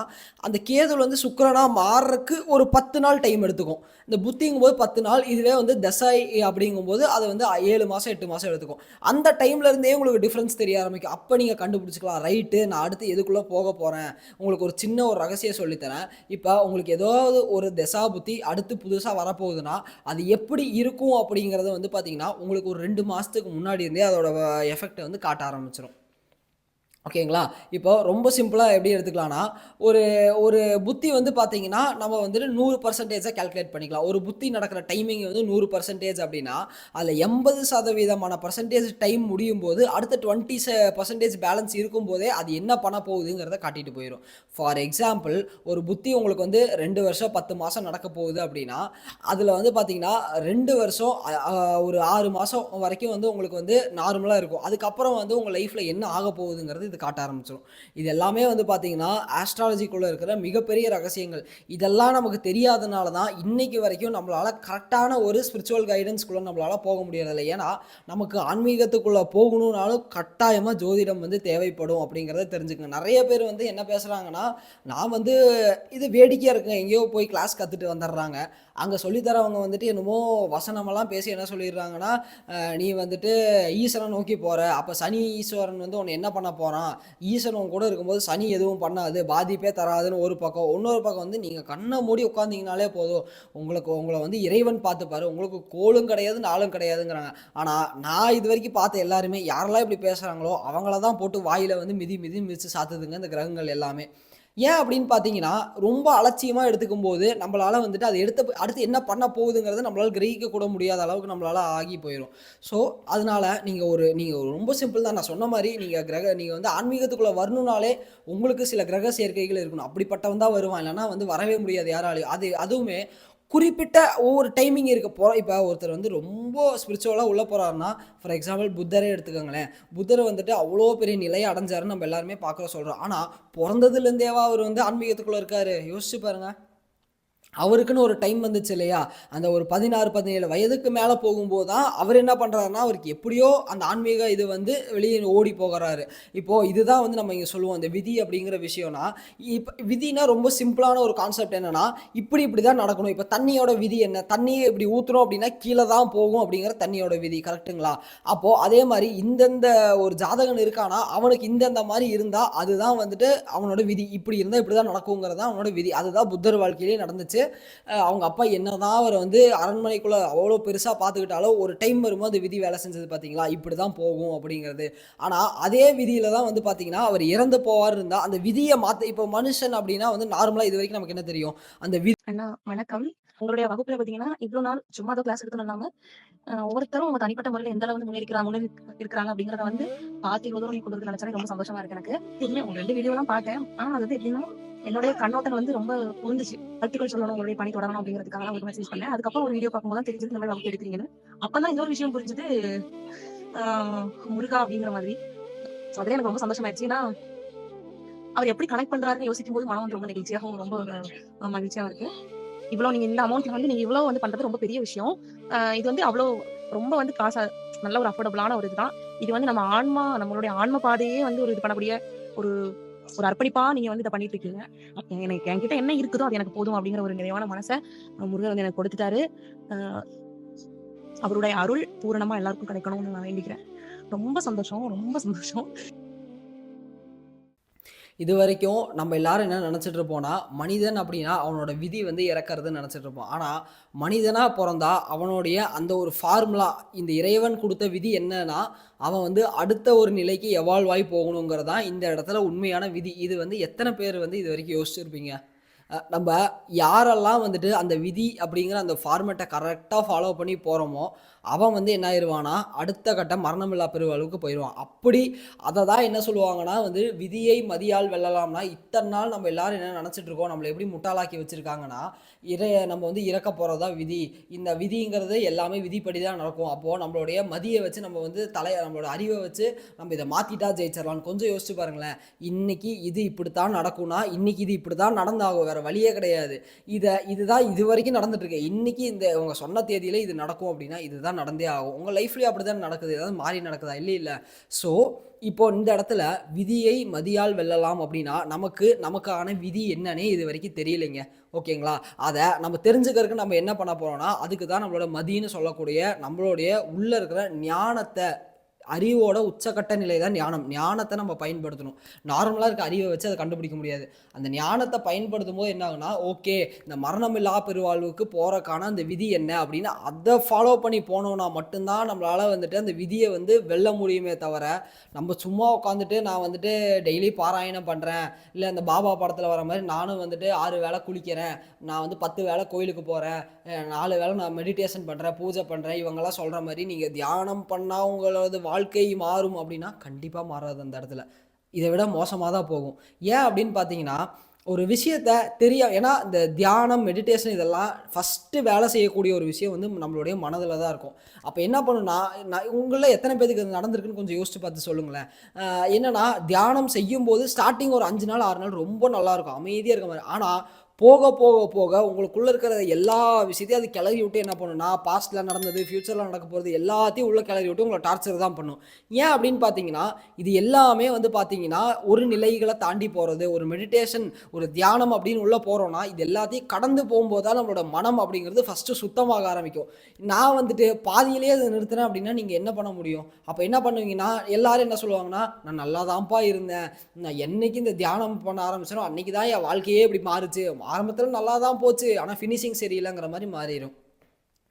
அந்த கேதுல வந்து சுக்கிரனாக மாறுறதுக்கு ஒரு 10 நாள் டைம் எடுத்துக்கும். இந்த புத்திங்கும் போது 10 நாள், இதுவே வந்து தசை அப்படிங்கும்போது அது வந்து 7 மாதம் 8 மாதம் எடுத்துக்கும். அந்த டைம்லேருந்தே உங்களுக்கு டிஃப்ரென்ஸ் தெரிய ஆரம்பிக்கும். அப்போ நீங்கள் கண்டுபிடிச்சிக்கலாம், ரைட்டு நான் அடுத்து எதுக்குள்ளே போக போகிறேன். உங்களுக்கு ஒரு சின்ன ஒரு ரகசியம் சொல்லித்தரேன். இப்போ உங்களுக்கு ஏதாவது ஒரு தசா புத்தி அடுத்து புதுசாக வரப்போகுதுன்னா அது எப்படி இருக்கும் அப்படிங்கிறத வந்து பார்த்தீங்கன்னா உங்களுக்கு ஒரு 2 மாதத்துக்கு முன்னாடி இருந்தே அதோட எஃபெக்டை வந்து காட்ட ஆரம்பிச்சிடும். ஓகேங்களா? இப்போ ரொம்ப சிம்பிளாக எப்படி எடுத்துக்கலாம்னா, ஒரு ஒரு புத்தி வந்து பார்த்தீங்கன்னா, நம்ம வந்துட்டு 100% கால்குலேட் பண்ணிக்கலாம். ஒரு புத்தி நடக்கிற டைமிங் வந்து 100% அப்படின்னா, அதில் 80% டைம் முடியும்போது, அடுத்த 20% பேலன்ஸ் இருக்கும்போதே, அது என்ன பண்ண போகுதுங்கிறத காட்டிட்டு போயிரும். ஃபார் எக்ஸாம்பிள், ஒரு புத்தி உங்களுக்கு வந்து 2 வருஷம் 10 மாதம் நடக்க போகுது அப்படின்னா, அதில் வந்து பார்த்தீங்கன்னா, 2 வருஷம் ஒரு 6 மாதம் வரைக்கும் வந்து உங்களுக்கு வந்து நார்மலாக இருக்கும். அதுக்கப்புறம் வந்து உங்கள் லைஃப்பில் என்ன ஆக போகுதுங்கிறது இது காட்ட ஆரம்பிச்சிடும். இது எல்லாமே வந்து பார்த்தீங்கன்னா ஆஸ்ட்ராலஜிக்குள்ளே இருக்கிற மிகப்பெரிய ரகசியங்கள். இதெல்லாம் நமக்கு தெரியாதனால தான் இன்னைக்கு வரைக்கும் நம்மளால் கரெக்டான ஒரு ஸ்பிரிச்சுவல் கைடன்ஸ்குள்ளே நம்மளால் போக முடியறதில்லை. ஏன்னா நமக்கு ஆன்மீகத்துக்குள்ளே போகணுன்னாலும் கட்டாயமாக ஜோதிடம் வந்து தேவைப்படும் அப்படிங்கிறத தெரிஞ்சுக்கங்க. நிறைய பேர் வந்து என்ன பேசுகிறாங்கன்னா, நான் வந்து இது வேடிக்கையாக இருக்குங்க, எங்கேயோ போய் கிளாஸ் கற்றுட்டு வந்துடுறாங்க, அங்கே சொல்லித்தரவங்க வந்துட்டு என்னமோ வசனமெல்லாம் பேசி என்ன சொல்லிடுறாங்கன்னா, நீ வந்துட்டு ஈஸ்வரனை நோக்கி போகிற, அப்போ சனி ஈஸ்வரன் வந்து உன்னை என்ன பண்ண போகிறான், ஈஸ்வரன் உன் கூட இருக்கும்போது சனி எதுவும் பண்ணாது, பாதிப்பே தராதுன்னு ஒரு பக்கம். இன்னொரு பக்கம் வந்து நீங்கள் கண்ணை மூடி உட்காந்திங்கனாலே போதும், உங்களை வந்து இறைவன் பார்த்துப்பாரு, உங்களுக்கு கோளும் கிடையாது நாளும் கிடையாதுங்கிறாங்க. ஆனால் நான் இது வரைக்கும் பார்த்த எல்லாருமே யாரெல்லாம் இப்படி பேசுகிறாங்களோ அவங்கள தான் போட்டு வாயில் வந்து மிதிச்சு சாத்துதுங்க இந்த கிரகங்கள் எல்லாமே. ஏன் அப்படின்னு பார்த்தீங்கன்னா, ரொம்ப அலட்சியமாக எடுத்துக்கும் போது நம்மளால் வந்துட்டு அதை அடுத்து என்ன பண்ண போகுதுங்கிறத நம்மளால் கிரகிக்க கூட முடியாத அளவுக்கு நம்மளால் ஆகி போயிடும். ஸோ அதனால் நீங்கள் ரொம்ப சிம்பிள் தான். நான் சொன்ன மாதிரி நீங்கள் வந்து ஆன்மீகத்துக்குள்ளே வரணுனாலே உங்களுக்கு சில கிரக சேர்க்கைகள் இருக்கணும். அப்படிப்பட்டவன் தான் வருவான், இல்லைன்னா வந்து வரவே முடியாது யாராலையும். அதுவுமே குறிப்பிட்ட ஒவ்வொரு டைமிங் இருக்க போகிறோம். இப்போ ஒருத்தர் வந்து ரொம்ப ஸ்பிரிச்சுவலாக உள்ளே போகிறாருன்னா, ஃபார் எக்ஸாம்பிள் புத்தரே எடுத்துக்கோங்களேன். புத்தர் வந்துட்டு அவ்வளோ பெரிய நிலையை அடைஞ்சாருன்னு நம்ம எல்லாருமே பார்க்குறோம் சொல்கிறோம். ஆனால் பிறந்ததுலேருந்தேவா அவர் வந்து ஆன்மீகத்துக்குள்ளே இருக்காரு? யோசிச்சு பாருங்கள். அவருக்குன்னு ஒரு டைம் வந்துச்சு இல்லையா? அந்த ஒரு 16, 17 வயதுக்கு மேலே போகும்போது தான் அவர் என்ன பண்ணுறாருன்னா, அவருக்கு எப்படியோ அந்த ஆன்மீக இது வந்து வெளியே ஓடி போகிறாரு. இப்போது இதுதான் வந்து நம்ம இங்கே சொல்லுவோம், இந்த விதி அப்படிங்கிற விஷயம்னா, இப்போ விதினா ரொம்ப சிம்பிளான ஒரு கான்செப்ட் என்னென்னா, இப்படி தான் நடக்கணும். இப்போ தண்ணியோட விதி என்ன? தண்ணியை இப்படி ஊற்றுறோம் அப்படின்னா கீழே தான் போகும் அப்படிங்கிற தண்ணியோட விதி, கரெக்டுங்களா? அப்போது அதே மாதிரி இந்தந்த ஒரு ஜாதகன் இருக்கானா, அவனுக்கு இந்தந்த மாதிரி இருந்தால் அதுதான் வந்துட்டு அவனோட விதி. இப்படி இருந்தால் இப்படி தான் நடக்குங்கிறது தான் அவனோட விதி. அதுதான் புத்தர் வாழ்க்கையிலே நடந்துச்சு. அவங்க அப்பா என்னதான் அவர் வந்து அரண்மனைக்குள்ள அவ்வளோ பெருசாக பார்த்துக்கிட்டாலும் ஒரு டைம் வரும்போது விதி வேலை செஞ்சது பார்த்தீங்களா, இப்படி தான் போகும் அப்படிங்கிறது. ஆனால் அதே விதியில தான் வந்து பார்த்தீங்கன்னா அவர் இறந்து போவார் இருந்தால் அந்த விதியை மாற்ற. இப்போ மனுஷன் அப்படின்னா வந்து நார்மலாக இது வரைக்கும் நமக்கு என்ன தெரியும், அந்த விதி. அண்ணா வணக்கம். உங்களுடைய வகுப்புல பாத்தீங்கன்னா இவ்வளவு நாள் சும்மா தான் கிளாஸ் எடுக்கணும் இல்லாம ஒவ்வொருத்தரும் உங்க தனிப்பட்ட முறையில எந்த அளவு முன்னேறிக்கிறாங்க அப்படிங்கறத வந்து பார்த்து இவ்வளவு தூரம் கொண்டு வந்து நினைச்சாலே ரொம்ப சந்தோஷமா இருக்கு எனக்கு. எப்பவுமே உங்க 2 வீடியோ எல்லாம் பார்த்தேன். ஆனா அது வந்து எப்படின்னா என்னுடைய கண்ணோட்டம் வந்து ரொம்ப புரிஞ்சிச்சு. கருத்துக்கள் சொல்லணும், உங்களுடைய பணி தொடரணும் அப்படிங்கிறதுக்காக ஒரு மெசேஜ் பண்ணேன். அதுக்கப்புறம் ஒரு வீடியோ பார்க்கும்போது தான் தெரிஞ்சது இந்த மாதிரி வகுப்பு எடுக்கிறீங்கன்னு. அப்பதான் இன்னொரு விஷயம் புரிஞ்சது, முருகா அப்படிங்கிற மாதிரி. அதே எனக்கு ரொம்ப சந்தோஷமாயிடுச்சு. ஏன்னா அவர் எப்படி கனெக்ட் பண்றாருன்னு யோசிக்கும் போது மனம் வந்து ரொம்ப நெகிழ்ச்சியாகவும் ரொம்ப மகிழ்ச்சியா இருக்கு. இவ்வளவு நீங்க இந்த அமௌண்ட்ல வந்து நீங்க இவ்வளவு வந்து பண்றது ரொம்ப பெரிய விஷயம். இது வந்து அவ்வளவு ரொம்ப வந்து காசா நல்ல ஒரு அஃபோர்டபுளான ஒரு இதுதான். இது வந்து நம்மளுடைய ஆன்ம பாதையே வந்து ஒரு இது பண்ணக்கூடிய ஒரு ஒரு அர்ப்பணிப்பா நீங்க வந்து இத பண்ணிட்டு இருக்கீங்க. எனக்கு என்கிட்ட என்ன இருக்குதோ அது எனக்கு போதும் அப்படிங்கிற ஒரு நிறைவான மனச முருகன் வந்து எனக்கு கொடுத்துட்டாரு. அ அவருடைய அருள் பூரணமா எல்லாருக்கும் கிடைக்கணும்னு நான் வேண்டிக்கிறேன். ரொம்ப சந்தோஷம், ரொம்ப சந்தோஷம். இது வரைக்கும் நம்ம எல்லாரும் என்ன நினச்சிட்டு இருப்போம்னா, மனிதன் அப்படின்னா அவனோட விதி வந்து இறக்கறதுன்னு நினச்சிட்டு இருப்போம். ஆனா, மனிதனா பொறந்தா அவனுடைய அந்த ஒரு ஃபார்முலா, இந்த இறைவன் குடுத்த விதி என்னன்னா, அவன் வந்து அடுத்த ஒரு நிலைக்கு எவால்வ் ஆயி போகணுங்கிறது தான் இந்த இடத்துல உண்மையான விதி. இது வந்து எத்தன பேர் வந்து இதுவரைக்கும் யோசிச்சிருப்பீங்க? நம்ப யாரெல்லாம் வந்துட்டு அந்த விதி அப்படிங்கிற அந்த ஃபார்மேட்ட கரெக்ட்டா ஃபாலோ பண்ணி போறோமோ, அவன் வந்து என்ன ஆயிருவான்னா, அடுத்த கட்டம் மரணமில்லா பெருவாழ்வுக்கு போயிருவான். அப்படி அத தான் என்ன சொல்லுவாங்கன்னா வந்து, "விதியை மதியால் வெல்லலாம்னா" இத்தன நாள் நம்ம எல்லாரும் என்ன நெனச்சுட்டு இருக்கோம், நம்மள எப்படி முட்டாளாக்கி வச்சிருக்காங்கன்னா, நம்ம வந்து இறக்க போறது தான் விதி. இந்த விதிங்கிறது எல்லாமே விதிப்படி தான் நடக்கும். அப்போ நம்மளுடைய மதிய வச்சு நம்ம வந்து நம்மளோட அறிவ வச்சு நம்ம இத மாத்திட்டா ஜெயிச்சிரலாம்ன்னு. கொஞ்சம் யோசிச்சு பாருங்களேன். இன்னைக்கு இது இப்படித்தான் நடக்கும்னா, இன்னைக்கு இது இப்படித்தான் நடந்தாகும். வேற வழியே கிடையாது. இதுதான் இதுவரைக்கும் நடந்துட்டு இருக்கு. இன்னைக்கு இந்த இவங்க சொன்ன தேதியில இது நடக்கும் அப்படின்னா, இதுதான் நடந்தே ஆகும். உங்க லைஃப்லயும் அப்படிதான் நடக்குது. ஏதாவது மாறி நடக்குதா? இல்ல. ஸோ, இப்போ இந்த இடத்துல விதியை மதியால் வெல்லலாம் அப்படின்னா, நமக்கான விதி என்னன்னே இதுவரைக்கும் தெரியலைங்க. ஓகேங்களா? அத நம்ம தெரிஞ்சுக்கிறதுக்கு நம்ம என்ன பண்ண போறோம்னா, அதுக்கு தான் நம்மளோட மதின்னு சொல்லக்கூடிய நம்மளுடைய உள்ள இருக்கிற ஞானத்த அறிவோட உச்சக்கட்ட நிலை தான் ஞானம். ஞானத்த நம்ம பயன்படுத்தணும். நார்மலா இருக்க அறிவ வச்சு அத கண்டுபிடிக்க முடியாது. அந்த ஞானத்த பயன்படுத்தும்போது என்ன ஆகும்னா, ஓகே இந்த மரணமில்லா பெருவாழ்வுக்கு போறக்கான அந்த விதி என்ன அப்படின்னு அத ஃபாலோ பண்ணி போனோம்னா மட்டும் தான் நம்மளால வந்துட்டு அந்த விதிய வந்து வெல்ல முடியுமே தவிர, நம்ம சும்மா உட்காந்துட்டு நான் வந்துட்டு டெய்லி பாராயணம் பண்றேன். இல்ல இந்த பாபா படத்துல வர மாரி நானும் வந்துட்டு 6 வேள குளிக்கிறேன். நான் வந்து 10 வேள கோயிலுக்கு போறேன். 4 வேள நான் மெடிடேஷன் பண்றேன், பூஜை பண்றேன். இவங்கலாம் சொல்ற மாரி நீங்க தியானம் பண்ணா உங்களோட வாழ்க்கை மாறும் அப்படின்னா, கண்டிப்பா மாறாது அந்த இடத்துல. இத விட மோசமா தான் போகும். ஏன் அப்படின்னு பார்த்தீங்கன்னா, ஒரு விஷயத்த ஏன்னா இந்த தியானம், மெடிடேஷன் இதெல்லாம் ஃபர்ஸ்ட்டு வேலை செய்யக்கூடிய ஒரு விஷயம் வந்து நம்மளுடைய மனதில தான் இருக்கும். அப்ப என்ன பண்ணும்னா, உங்கள்ல எத்தன பேத்துக்கு இது நடந்திருக்குன்னு கொஞ்சம் யோசிச்சு பார்த்து சொல்லுங்களேன். என்னன்னா தியானம் செய்யும்போது ஸ்டார்ட்டிங் ஒரு 5 நாள், 6 நாள் ரொம்ப நல்லாருக்கும். அமைதியா இருக்க மாரி. ஆனா போக, போக, போக உங்களுக்குள்ள இருக்கிற எல்லா விஷயத்தையும் அது கிளறி விட்டு என்ன பண்ணும்னா, பாஸ்ட்ல நடந்தது, ஃபியூச்சர்ல நடக்க போறது எல்லாத்தையும் உள்ள கிளறி விட்டு உங்கள டார்ச்சர் தான் பண்ணும். ஏன் அப்படின்னு பார்த்தீங்கன்னா, இது எல்லாமே வந்து பார்த்தீங்கன்னா, ஒரு நிலைகள தாண்டி போறது, ஒரு மெடிடேஷன், ஒரு தியானம் அப்படின்னு உள்ள போறோம்னா, இது எல்லாத்தையும் கடந்து போம்போது தான் நம்மளோட மனம் அப்படிங்கிறது ஃபர்ஸ்ட்டு சுத்தமாக ஆரம்பிக்கும். நான் வந்துட்டு பாதியிலேயே அத நிறுத்துனேன் அப்படின்னா, நீங்க என்ன பண்ண முடியும்? அப்ப என்ன பண்ணுவீங்கன்னா, எல்லாரும் என்ன சொல்லுவாங்கன்னா, "நான் நல்லா தான்ப்பா இருந்தேன். நான் என்னைக்கு இந்த தியானம் பண்ண ஆரம்பிச்சேனோ, அன்னைக்கு தான் என் வாழ்க்கையே இப்படி மாறுச்சு. ஆரம்பத்துல நல்லா தான் போச்சு. ஆனா ஃபினிஷிங் சரியில்லங்கிற மாரி மாறிரும்.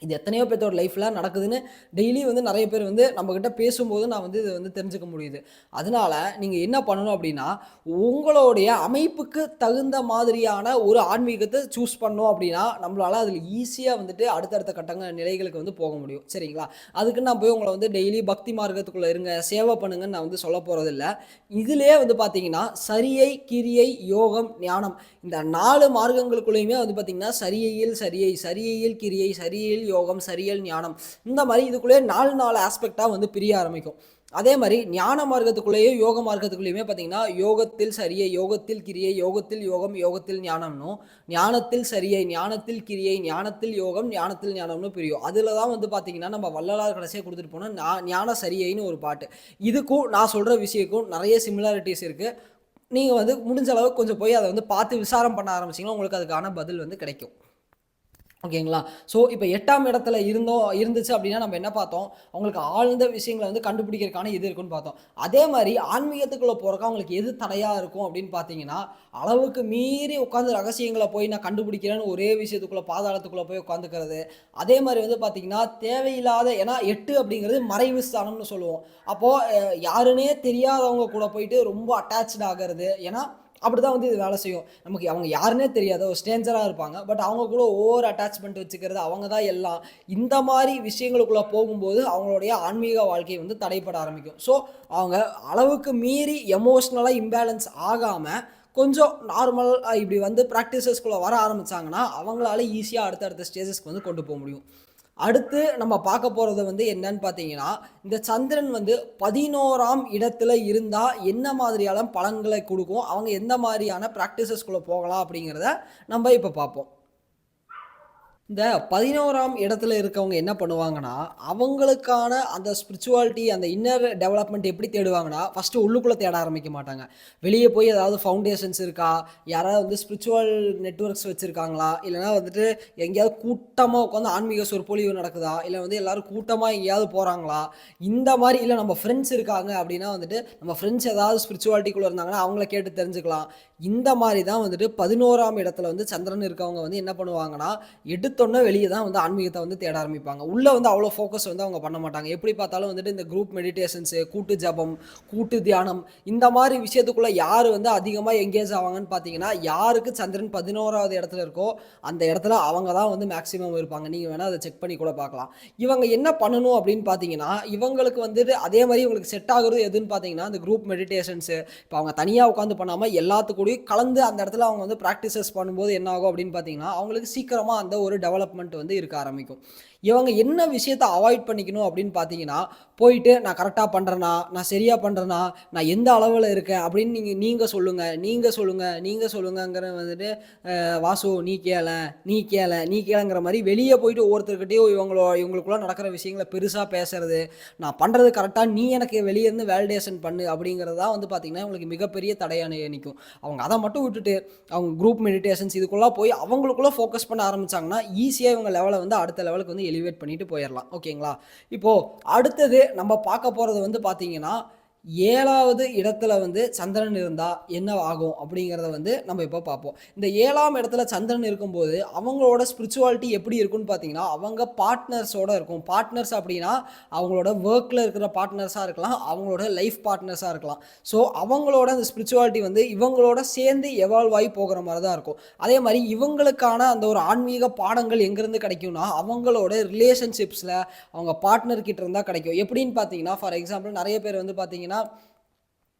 இது எத்தனையோ பேத்தோட லைஃப்ல நடக்குதுன்னு டெய்லி வந்து நெறைய பேர் வந்து நம்மகிட்ட பேசும்போது நான் வந்து இத வந்து தெரிஞ்சுக்க முடியுது. அதனால நீங்க என்ன பண்ணணும் அப்டின்னா, உங்களுடைய அமைப்புக்கு தகுந்த மாதிரியான ஒரு ஆன்மீகத்த சூஸ் பண்ணோம் அப்டின்னா, நம்மளால அதுல ஈஸியா வந்துட்டு அடுத்தடுத்த நிலைகளுக்கு வந்து போக முடியும். சரிங்களா? அதுக்குன்னு நான் போய் உங்கள வந்து டெய்லி பக்தி மார்க்கத்துக்குள்ள இருங்க, சேவை பண்ணுங்கன்னு நான் வந்து சொல்லப் போறதில்ல. இதிலயே வந்து பார்த்தீங்கன்னா, சரியை, கிரியை, யோகம், ஞானம் இந்த 4 மார்க்கங்களுக்குள்ளயுமே வந்து பார்த்தீங்கன்னா, சரியையில் சரியை, சரியையில் கிரியை, சரியையில் யோகம், சரியல் ஞானம். இந்த மாரி இதுக்குள்ளேயே 4 ஆஸ்பெக்ட்டா வந்து பிரிய ஆரம்பிக்கும். அதே மாரி ஞான மார்க்கத்துக்குள்ளேயும், யோக மார்க்கத்துக்குள்ளயுமே பார்த்தீங்கன்னா, யோகத்தில் சரியை, யோகத்தில் கிரியை, யோகத்தில் யோகம், யோகத்தில் ஞானம்னும், ஞானத்தில் சரியை, ஞானத்தில் கிரியை, ஞானத்தில் யோகம், ஞானத்தில் ஞானம்னு பிரியும். அதில தான் வந்து பார்த்தீங்கன்னா, நம்ம வள்ளலார் கடைசியா குடுத்துட்டு போன ஞான சரியைன்னு ஒரு பாட்டு. இதுக்கும் நான் சொல்ற விஷயக்கும் நெறைய சிமிலாரிட்டீஸ் இருக்கு. நீங்க வந்து முடிஞ்ச அளவுக்கு கொஞ்சம் போய் அத வந்து பார்த்து விசாரம் பண்ண ஆரம்பிச்சீங்கன்னா, உங்களுக்கு அதுக்கான பதில் வந்து கிடைக்கும். ஓகேங்களா? ஸோ, இப்ப 8ஆம் இடத்துல இருந்துச்சு அப்டின்னா நம்ம என்ன பார்த்தோம்? அவங்களுக்கு ஆழ்ந்த விஷயங்கள வந்து கண்டுபிடிக்கிறதுக்கான இது இருக்குன்னு பார்த்தோம். அதே மாரி ஆன்மீகத்துக்குள்ள போறக்கு அவங்களுக்கு எது தடையா இருக்கும் அப்டின்னு பார்த்தீங்கன்னா, அளவுக்கு மீறி உட்கார்ந்து ரகசியங்கள போய் நான் கண்டுபிடிக்கிறேன்னு ஒரே விஷயத்துக்குள்ள பாதாளத்துக்குள்ள போய் உட்காந்துக்கிறது. அதே மாரி வந்து பார்த்தீங்கன்னா, தேவையில்லாத ஏன்னா 8 அப்டிங்கிறது மறைவு ஸ்தானம்னு சொல்லுவோம். அப்போ யாருன்னே தெரியாதவங்க கூட போயிட்டு ரொம்ப அட்டாச்ட் ஆகுறது. ஏன்னா அப்படிதான் வந்து இது வேலை செய்யும். நமக்கு அவங்க யாருன்னே தெரியாது. ஒரு ஸ்ட்ரேஞ்சரா இருப்பாங்க. பட் அவங்க கூட ஓவர் அட்டாச்மெண்ட் வச்சுக்கிறது, அவங்க தான் எல்லாம். இந்த மாரி விஷயங்களுக்குள்ள போகும்போது, அவங்களுடைய ஆன்மீக வாழ்க்கை வந்து தடைப்பட ஆரம்பிக்கும். ஸோ, அவங்க அளவுக்கு மீறி எமோஷனலா இம்பேலன்ஸ் ஆகாம, கொஞ்சம் நார்மல் இப்படி வந்து பிராக்டிஸஸ்குள்ள வர ஆரம்பிச்சாங்கன்னா, அவங்களால ஈஸியா அடுத்தடுத்த ஸ்டேஜஸ்க்கு வந்து கொண்டு போ முடியும். அடுத்து நம்ம பார்க்க போறது வந்து என்னன்னு பார்த்தீங்கன்னா, இந்த சந்திரன் வந்து 11ஆம் இடத்துல இருந்தா என்ன மாதிரியான பலன்களை குடுக்கும்? அவங்க எந்த மாரியான பிராக்டிஸஸ்குள்ள போகலாம் அப்படிங்கிறத நம்ம இப்ப பார்ப்போம். இந்த 11ஆம் இடத்துல இருக்கவங்க என்ன பண்ணுவாங்கன்னா, அவங்களுக்கான அந்த ஸ்பிரிச்சுவாலிட்டி, அந்த இன்னர் டெவலப்மெண்ட் எப்படி தேடுவாங்கன்னா, ஃபர்ஸ்ட்டு உள்ளுக்குள்ள தேட ஆரம்பிக்க மாட்டாங்க. வெளிய போய் ஏதாவது ஃபவுண்டேஷன்ஸ் இருக்கா? யாராவது வந்து ஸ்பிரிச்சுவல் நெட்வொர்க்ஸ் வச்சிருக்காங்களா? இல்லன்னா வந்துட்டு எங்கேயாவது கூட்டமா உட்காந்து ஆன்மீக சொற்பொழிவு நடக்குதா? இல்ல வந்து எல்லாரும் கூட்டமா எங்கேயாவது போறாங்களா? இந்த மாரி இல்ல நம்ம ஃப்ரெண்ட்ஸ் இருக்காங்க அப்படின்னா வந்துட்டு, நம்ம ஃப்ரெண்ட்ஸ் ஏதாவது ஸ்பிரிச்சுவாலிட்டிக்குள்ள இருந்தாங்கன்னா, அவங்கள கேட்டு தெரிஞ்சுக்கலாம். இந்த மாரி தான் வந்துட்டு 11ஆம் இடத்துல வந்து சந்திரன் இருக்கவங்க வந்து என்ன பண்ணுவாங்கன்னா, எடுத்தோனே வெளிய தான் வந்து ஆன்மீகத்த வந்து தேட ஆரம்பிப்பாங்க. உள்ள வந்து அவ்வளோ ஃபோக்கஸ் வந்து அவங்க பண்ண மாட்டாங்க. எப்படி பார்த்தாலும் வந்துட்டு இந்த குரூப் மெடிடேஷன்ஸு, கூட்டு ஜெபம், கூட்டு தியானம் இந்த மாரி விஷயத்துக்குள்ள யாரு வந்து அதிகமா எங்கேஜ் ஆவாங்கன்னு பார்த்தீங்கன்னா, யாருக்கு சந்திரன் 11வது இடத்துல இருக்கோ, அந்த இடத்துல அவங்க தான் வந்து மேக்ஸிமம் இருப்பாங்க. நீங்க வேணா அத செக் பண்ணி கூட பார்க்கலாம். இவங்க என்ன பண்ணணும் அப்படின்னு பார்த்தீங்கன்னா, இவங்களுக்கு வந்துட்டு அதே மாரி இவங்களுக்கு செட் ஆகுறது எதுன்னு பார்த்தீங்கன்னா, இந்த குரூப் மெடிடேஷன்ஸு இப்ப அவங்க தனியா உட்காந்து பண்ணாம எல்லாத்து கூடயும் கலந்து அந்த இடத்துல அவங்க வந்து பிராக்டிசஸ் பண்ணும்போது என்ன ஆகும் அப்படின்னு பார்த்தீங்கன்னா, அவங்களுக்கு சீக்கிரமா அந்த ஒரு டெவலப்மெண்ட் வந்து இருக்க ஆரம்பிக்கும். இவங்க என்ன விஷயத்த அவாய்ட் பண்ணிக்கணும் அப்படின்னு பார்த்தீங்கன்னா, போயிட்டு நான் கரெக்ட்டா பண்றேனா? நான் சரியா பண்றேனா? நான் எந்த அளவுல இருக்கேன்? அப்படின்னு நீங்க நீங்க சொல்லுங்க, நீங்க சொல்லுங்க, நீங்க சொல்லுங்கங்கிற வந்துட்டு வாசு நீ கேளேன், நீ கேளேன், நீ கேளேங்கிற மாரி வெளிய போயிட்டு ஒவ்வொருத்தர்கிட்டயும் இவங்களுக்குள்ள நடக்கிற விஷயங்கள பெருசா பேசுறது, நான் பண்றது கரெக்ட்டா நீ எனக்கு வெளிய இருந்து வேலிடேஷன் பண்ணு அப்படிங்கிறது தான் வந்து பார்த்தீங்கன்னா, இவங்களுக்கு மிகப்பெரிய தடையா நிக்கும். அவங்க அத மட்டும் விட்டுட்டு, அவங்க குரூப் மெடிடேஷன்ஸ் இதுக்குள்ள போய் அவங்களுக்குள்ள ஃபோக்கஸ் பண்ண ஆரம்பிச்சாங்கன்னா, ஈஸியா இவங்க லெவல வந்து அடுத்த லெவலுக்கு வந்து எலிவேட் பண்ணிட்டு போயிரலாம். ஓகேங்களா? இப்போ அடுத்தது நம்ம பார்க்க போறது வந்து பார்த்தீங்கன்னா, 7வது இடத்துல வந்து சந்திரன் இருந்தா என்ன ஆகும்? அப்படிங்கிறத வந்து நம்ம இப்போ பார்ப்போம். இந்த 7ஆம் இடத்துல சந்திரன் இருக்கும்போது, அவங்களோட ஸ்பிரிச்சுவாலிட்டி எப்படி இருக்கும்னு பார்த்தீங்கன்னா, அவங்க பார்ட்னர்ஸோட இருக்கும். பார்ட்னர்ஸ் அப்படின்னா, அவங்களோட வொர்க்ல இருக்கிற பார்ட்னர்ஸா இருக்கலாம், அவங்களோட லைஃப் பார்ட்னர்ஸா இருக்கலாம். ஸோ, அவங்களோட அந்த ஸ்பிரிச்சுவாலிட்டி வந்து இவங்களோட சேர்ந்து எவால்வ் ஆகி போகிற மாரி தான் இருக்கும். அதே மாரி இவங்களுக்கான அந்த ஒரு ஆன்மீக பாடங்கள் எங்கேருந்து கிடைக்கும்னா, அவங்களோட ரிலேஷன்ஷிப்ஸ்ல அவங்க பார்ட்னர் கிட்ட இருந்தா கிடைக்கும். எப்படின்னு பார்த்தீங்கன்னா, ஃபார் எக்ஸாம்பிள் நெறைய பேர் வந்து பார்த்தீங்கன்னா,